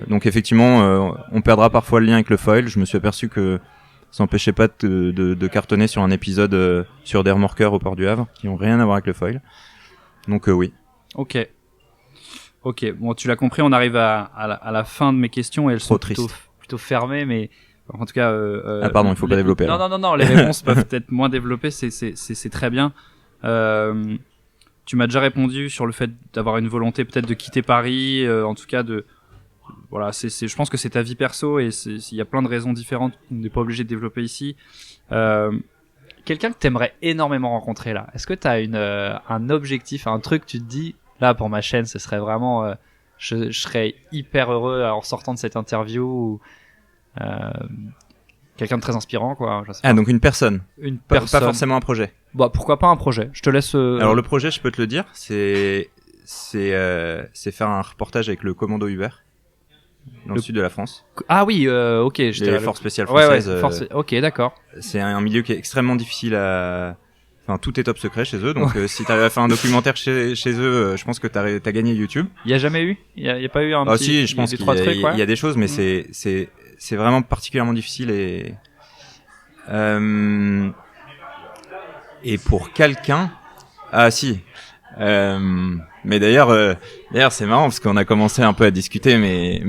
donc effectivement, on perdra parfois le lien avec le foil. Je me suis aperçu que ça n'empêchait pas de cartonner sur un épisode sur des remorqueurs au port du Havre qui ont rien à voir avec le foil. Donc oui. Ok. Bon, tu l'as compris, on arrive à la fin de mes questions et elles sont plutôt fermées, mais en tout cas. Ah pardon, il faut pas développer. Non, les réponses peuvent être moins développées, c'est très bien. Tu m'as déjà répondu sur le fait d'avoir une volonté peut-être de quitter Paris, en tout cas voilà, je pense que c'est ta vie perso et il y a plein de raisons différentes qu'on n'est pas obligé de développer ici. Quelqu'un que t'aimerais énormément rencontrer là, est-ce que t'as un objectif, un truc, tu te dis là pour ma chaîne, ce serait vraiment, je serais hyper heureux en sortant de cette interview, quelqu'un de très inspirant quoi. Je sais pas. Donc une personne. Pas forcément un projet. Bah pourquoi pas un projet. Je te laisse. Alors le projet, je peux te le dire, c'est faire un reportage avec le commando Uber dans le sud de la France. Ah oui, ok. Les forces spéciales françaises. Ok, d'accord. C'est un milieu qui est extrêmement difficile à. Enfin, tout est top secret chez eux, donc si t'arrives à faire un documentaire chez eux, je pense que t'as gagné YouTube. Il y a jamais eu, il y a pas eu un petit. Ah si, je pense qu'il y a des choses, mais c'est vraiment particulièrement difficile et pour quelqu'un, ah si. Mais d'ailleurs c'est marrant parce qu'on a commencé un peu à discuter, mais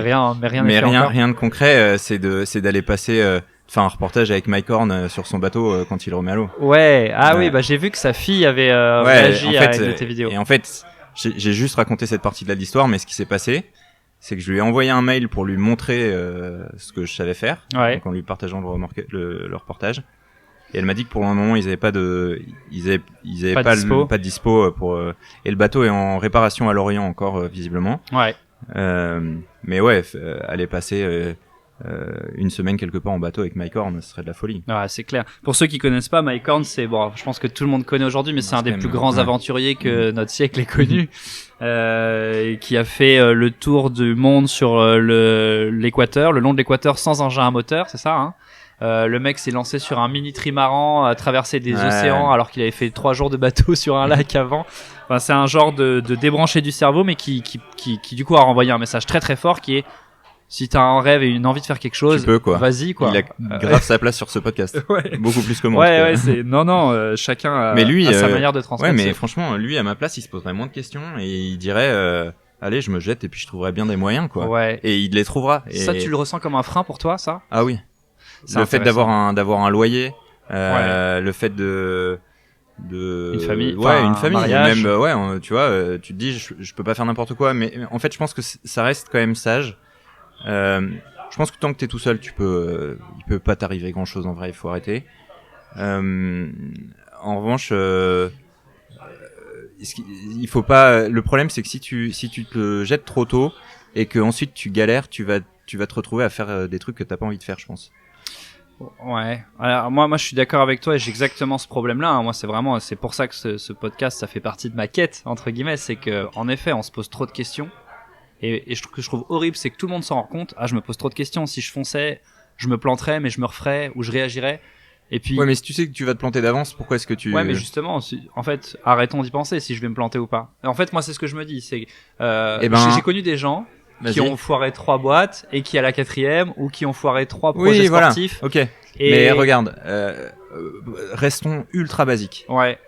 rien de concret. C'est d'aller passer. Faire un reportage avec Mike Horn sur son bateau quand il le remet à l'eau. Ouais, oui, bah j'ai vu que sa fille avait réagi à une de tes vidéos. Et en fait, j'ai juste raconté cette partie de l'histoire, mais ce qui s'est passé, c'est que je lui ai envoyé un mail pour lui montrer ce que je savais faire, donc en lui partageant le reportage. Et elle m'a dit que pour le moment ils avaient pas de ils avaient Pas de dispo. pas de dispo pour et le bateau est en réparation à Lorient encore visiblement. Ouais. Mais ouais, aller passer une semaine quelque part en bateau avec Mike Horn, ce serait de la folie. Ouais, c'est clair. Pour ceux qui connaissent pas, Mike Horn, c'est bon, je pense que tout le monde connaît aujourd'hui, mais c'est un des plus grands aventuriers que notre siècle ait connu, qui a fait le tour du monde sur l'équateur, le long de l'équateur sans engin à moteur, c'est ça, hein. Le mec s'est lancé sur un mini trimaran, a traversé des océans alors qu'il avait fait 3 jours de bateau sur un lac avant. Enfin, c'est un genre de débranché du cerveau, mais qui du coup a renvoyé un message très très fort qui est: si t'as un rêve et une envie de faire quelque chose, tu peux, quoi. Vas-y, quoi. Il a grave sa place sur ce podcast. Ouais. Beaucoup plus que moi. Ouais, c'est, non, chacun a, mais lui, a sa manière de transmettre. Ouais, mais franchement, lui, à ma place, il se poserait moins de questions et il dirait, allez, je me jette et puis je trouverai bien des moyens, quoi. Ouais. Et il les trouvera. Et... Ça, tu le ressens comme un frein pour toi, ça? Ah oui. Le fait d'avoir un loyer, le fait de une famille, une famille, mariage. même tu vois, tu te dis je peux pas faire n'importe quoi, mais en fait je pense que ça reste quand même sage. Je pense que tant que t'es tout seul, il peut pas t'arriver grand chose en vrai, il faut arrêter. En revanche, il faut pas. Le problème c'est que si tu te jettes trop tôt et que ensuite tu galères, tu vas te retrouver à faire des trucs que t'as pas envie de faire, je pense. Ouais. Alors moi je suis d'accord avec toi et j'ai exactement ce problème-là. Hein. Moi c'est pour ça que ce podcast ça fait partie de ma quête entre guillemets, c'est que en effet on se pose trop de questions et je trouve horrible, c'est que tout le monde s'en rend compte. Ah, je me pose trop de questions. Si je fonçais, je me planterais, mais je me referais ou je réagirais. Et puis. Ouais, mais si tu sais que tu vas te planter d'avance, pourquoi est-ce que tu... Ouais, mais justement, en fait, arrêtons d'y penser si je vais me planter ou pas. En fait, moi c'est ce que je me dis, c'est j'ai connu des gens qui ont foiré 3 boîtes et qui à la 4e ou qui ont foiré 3 projets sportifs. Voilà. Ok. Mais regarde, restons ultra basiques. Ouais.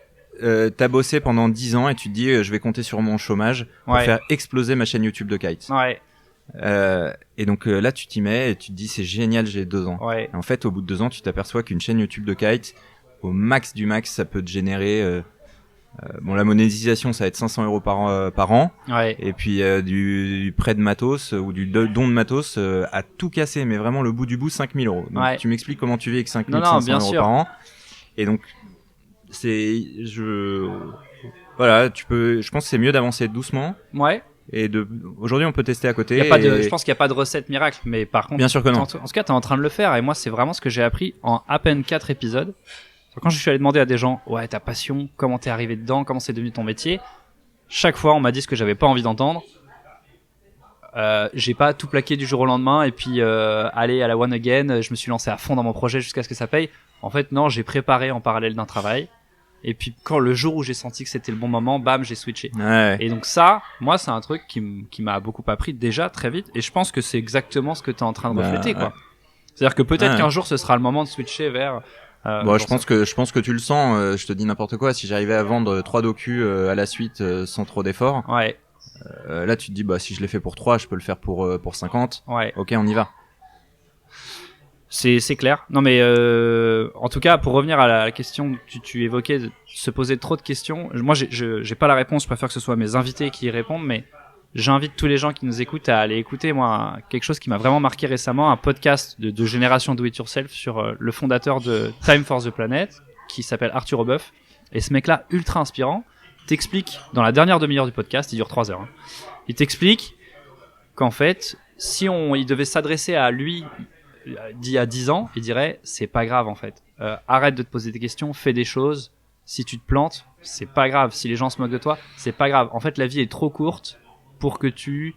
T'as bossé pendant 10 ans et tu te dis je vais compter sur mon chômage pour faire exploser ma chaîne YouTube de kite. Ouais. Et donc là tu t'y mets et tu te dis c'est génial, j'ai 2 ans. Ouais. Et en fait au bout de 2 ans tu t'aperçois qu'une chaîne YouTube de kite au max du max ça peut te générer bon, la monétisation ça va être 500 € par an. Ouais. Et puis du prêt de matos ou du don de matos à tout casser, mais vraiment le bout du bout 5000 €. Donc tu m'expliques comment tu vis avec 5500 € par an. Et donc voilà, je pense que c'est mieux d'avancer doucement. Ouais. Et aujourd'hui on peut tester à côté. Je pense qu'il n'y a pas de recette miracle, mais par contre, bien sûr que non. En tout cas, t'es en train de le faire et moi c'est vraiment ce que j'ai appris en à peine 4 épisodes. Quand je suis allé demander à des gens, ouais, ta passion, comment t'es arrivé dedans, comment c'est devenu ton métier, chaque fois on m'a dit ce que j'avais pas envie d'entendre. J'ai pas tout plaqué du jour au lendemain et puis aller à la one again, je me suis lancé à fond dans mon projet jusqu'à ce que ça paye. En fait non, j'ai préparé en parallèle d'un travail. Et puis quand le jour où j'ai senti que c'était le bon moment, bam, j'ai switché. Ouais. Et donc ça, moi c'est un truc qui m'a beaucoup appris déjà très vite. Et je pense que c'est exactement ce que t'es en train de refléter, quoi. C'est-à-dire que peut-être qu'un jour ce sera le moment de switcher vers. Bon, je pense que tu le sens. Je te dis n'importe quoi. Si j'arrivais à vendre 3 docus à la suite sans trop d'efforts, ouais. Là tu te dis bah si je l'ai fait pour 3, je peux le faire pour 50. Ouais. Ok, on y va. C'est clair. Non mais en tout cas pour revenir à la question que tu évoquais de se poser trop de questions. Moi j'ai pas la réponse. Je préfère que ce soit mes invités qui y répondent, mais j'invite tous les gens qui nous écoutent à aller écouter moi quelque chose qui m'a vraiment marqué récemment, un podcast de génération do it yourself sur le fondateur de Time for the Planet qui s'appelle Arthur Obeuf. Et ce mec-là ultra inspirant t'explique dans la dernière demi-heure du podcast, il dure 3 heures. Hein, il t'explique qu'en fait si il devait s'adresser à lui d'il y a 10 ans, il dirait c'est pas grave en fait. Arrête de te poser des questions, fais des choses. Si tu te plantes, c'est pas grave. Si les gens se moquent de toi, c'est pas grave. En fait, la vie est trop courte pour que tu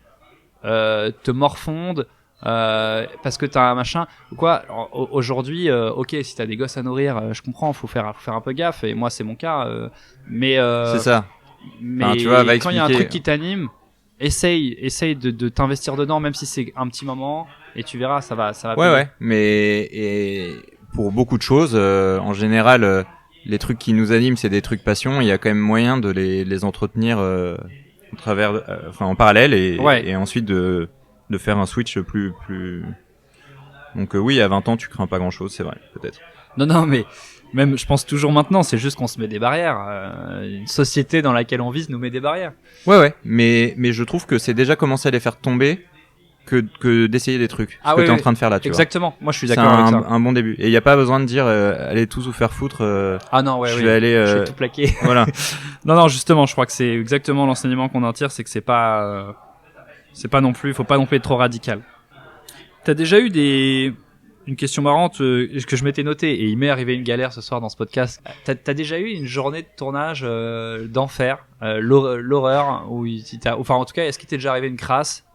te morfondes parce que t'as un machin ou quoi. Aujourd'hui, ok, si t'as des gosses à nourrir, je comprends, faut faire un peu gaffe. Et moi, c'est mon cas. Mais c'est ça. Mais enfin, tu vois, quand il y a un truc qui t'anime, essaye de t'investir dedans, même si c'est un petit moment. Et tu verras, ça va. Ouais. Mais pour beaucoup de choses, en général, les trucs qui nous animent, c'est des trucs passion. Il y a quand même moyen de les entretenir au travers, en parallèle et ensuite de faire un switch plus. Donc oui, à 20 ans, tu crains pas grand chose, c'est vrai, peut-être. Non, mais même, je pense toujours maintenant, c'est juste qu'on se met des barrières. Une société dans laquelle on vise nous met des barrières. Ouais. Mais je trouve que c'est déjà commencé à les faire tomber. que d'essayer des trucs. Ah ce que oui, t'es en oui. train de faire là, tu vois. Exactement. Moi, je suis C'est d'accord avec ça. un bon début. Et il y a pas besoin de dire allez tous vous faire foutre. Ah non, ouais, je oui. vais aller. Je vais tout plaquer. Voilà. Non, justement, je crois que c'est exactement l'enseignement qu'on en tire, c'est que c'est pas non plus, faut pas non plus être trop radical. T'as déjà eu une question marrante que je m'étais noté, et il m'est arrivé une galère ce soir dans ce podcast. T'as déjà eu une journée de tournage d'enfer, l'horreur, enfin en tout cas, est-ce qu'il t'est déjà arrivé une crasse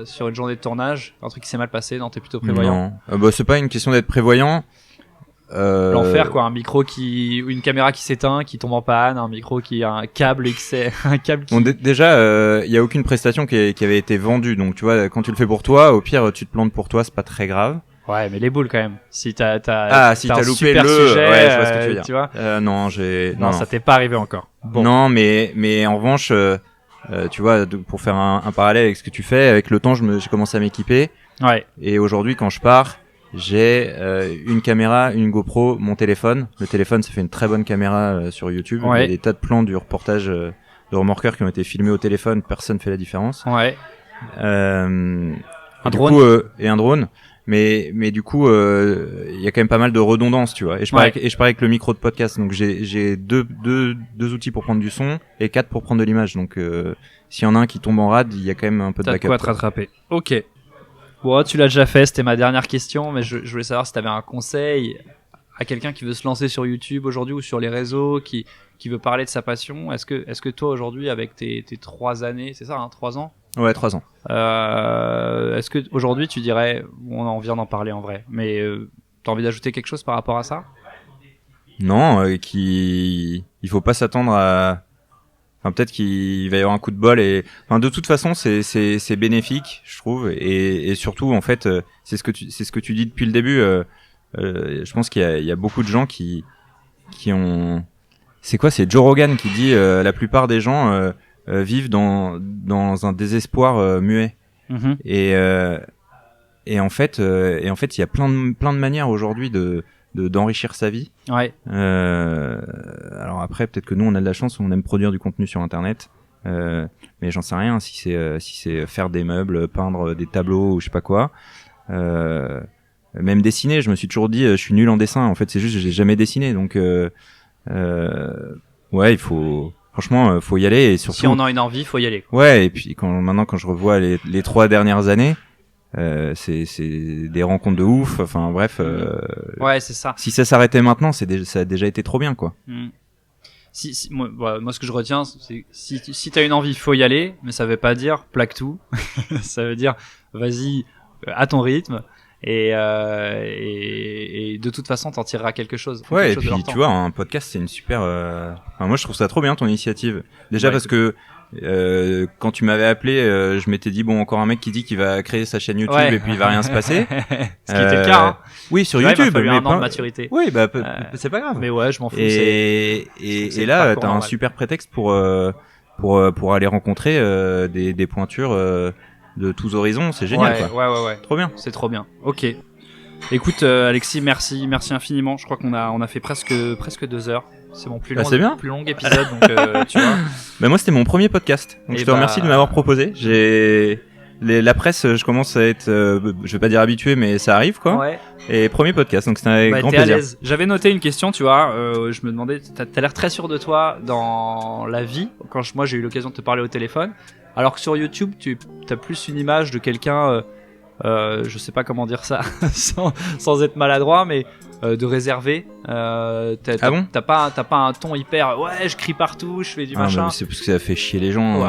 sur une journée de tournage, un truc qui s'est mal passé? Non, t'es plutôt prévoyant. Non, c'est pas une question d'être prévoyant. L'enfer, quoi, un micro ou une caméra qui s'éteint, qui tombe en panne, un micro qui a un câble un câble qui... Bon, déjà, il y a aucune prestation qui avait été vendue, donc tu vois, quand tu le fais pour toi, au pire, tu te plantes pour toi, c'est pas très grave. Ouais, mais les boules quand même. Si t'as loupé super le sujet, ouais, je vois ce que tu veux dire. Tu vois. Non, Ça t'est pas arrivé encore. Bon. Non, mais en revanche, tu vois, pour faire un parallèle avec ce que tu fais, avec le temps, j'ai commencé à m'équiper. Ouais. Et aujourd'hui, quand je pars, j'ai une caméra, une GoPro, mon téléphone. Le téléphone, ça fait une très bonne caméra sur YouTube. Ouais. Il y a des tas de plans du reportage de remorqueurs qui ont été filmés au téléphone. Personne fait la différence. Ouais. Un drone. Et un drone. Mais du coup, il y a quand même pas mal de redondance, tu vois. Et je parlais avec le micro de podcast, donc j'ai deux outils pour prendre du son et 4 pour prendre de l'image. Donc s'il y en a un qui tombe en rade, il y a quand même un peu de backup. T'as de quoi te rattraper. Ok. Bon, tu l'as déjà fait, c'était ma dernière question, mais je voulais savoir si t'avais un conseil à quelqu'un qui veut se lancer sur YouTube aujourd'hui ou sur les réseaux, qui veut parler de sa passion. Est-ce que toi aujourd'hui, avec tes 3 années, c'est ça, hein, 3 ans? Ouais, 3 ans. Est-ce que aujourd'hui tu dirais, on vient d'en parler en vrai, mais t'as envie d'ajouter quelque chose par rapport à ça? Non, il faut pas s'attendre à, enfin peut-être qu'il va y avoir un coup de bol et, enfin de toute façon c'est bénéfique, je trouve, et surtout en fait c'est ce que tu dis depuis le début. Je pense qu'il y a beaucoup de gens qui ont, c'est Joe Rogan qui dit la plupart des gens vivent dans un désespoir muet. Mm-hmm. Et en fait il y a plein de manières aujourd'hui d'enrichir sa vie. Ouais. Alors après peut-être que nous on a de la chance, on aime produire du contenu sur internet, mais j'en sais rien si c'est faire des meubles, peindre des tableaux ou je sais pas quoi, même dessiner. Je me suis toujours dit je suis nul en dessin, en fait c'est juste que j'ai jamais dessiné, donc ouais, franchement, faut y aller, et surtout. Si on a une envie, faut y aller. Ouais, et puis maintenant quand je revois les 3 dernières années, c'est des rencontres de ouf. Enfin bref. Ouais, c'est ça. Si ça s'arrêtait maintenant, ça a déjà été trop bien, quoi. Moi, ce que je retiens, c'est si t'as une envie, faut y aller, mais ça veut pas dire plaque tout. Ça veut dire vas-y à ton rythme. Et de toute façon t'en tireras quelque chose. Ouais, et puis tu vois, un podcast c'est une super enfin, moi je trouve ça trop bien ton initiative. Déjà parce que quand tu m'avais appelé, je m'étais dit bon, encore un mec qui dit qu'il va créer sa chaîne YouTube et puis il va rien se passer. Ce qui était le cas, hein. Oui, sur tu YouTube, vois, il m'a fallu mais un an de maturité. Oui, c'est pas grave. Mais ouais, je m'en fous. Et là t'as un super prétexte pour aller rencontrer des pointures de tous horizons, c'est génial, quoi. Ouais. Trop bien. C'est trop bien. Ok. Écoute, Alexis, merci infiniment. Je crois qu'on a fait presque 2 heures. C'est mon plus long épisode, donc tu vois. Bah moi c'était mon premier podcast, donc je te remercie de m'avoir proposé. La presse, je commence à être, je vais pas dire habitué, mais ça arrive, quoi. Ouais. Et premier podcast, donc c'était un grand t'es plaisir. À l'aise. J'avais noté une question, tu vois. Je me demandais, t'as l'air très sûr de toi dans la vie. Moi j'ai eu l'occasion de te parler au téléphone, alors que sur YouTube, t'as plus une image de quelqu'un. Je sais pas comment dire ça sans être maladroit, mais de réservé. T'as pas un ton hyper ouais, je crie partout, je fais du machin. Mais c'est parce que ça fait chier les gens.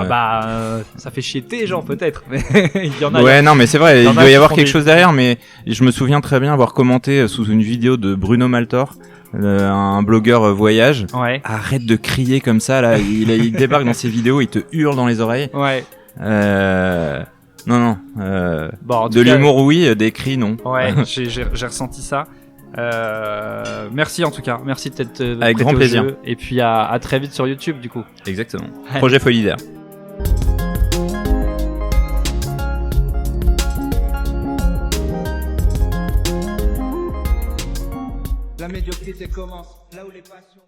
Ça fait chier tes gens peut-être, mais il y en a. Ouais, non, mais c'est vrai, il doit y avoir quelque chose derrière. Mais je me souviens très bien avoir commenté sous une vidéo de Bruno Maltor, un blogueur voyage. Ouais. Arrête de crier comme ça là. Il débarque dans ses vidéos, il te hurle dans les oreilles. Ouais. Non. De l'humour, oui, des cris, non. Ouais, j'ai ressenti ça. Merci en tout cas, merci de t'être avec grand plaisir. Jeu. Et puis à très vite sur YouTube du coup. Exactement. Projet Solidaire. La médiocrité commence là où les passions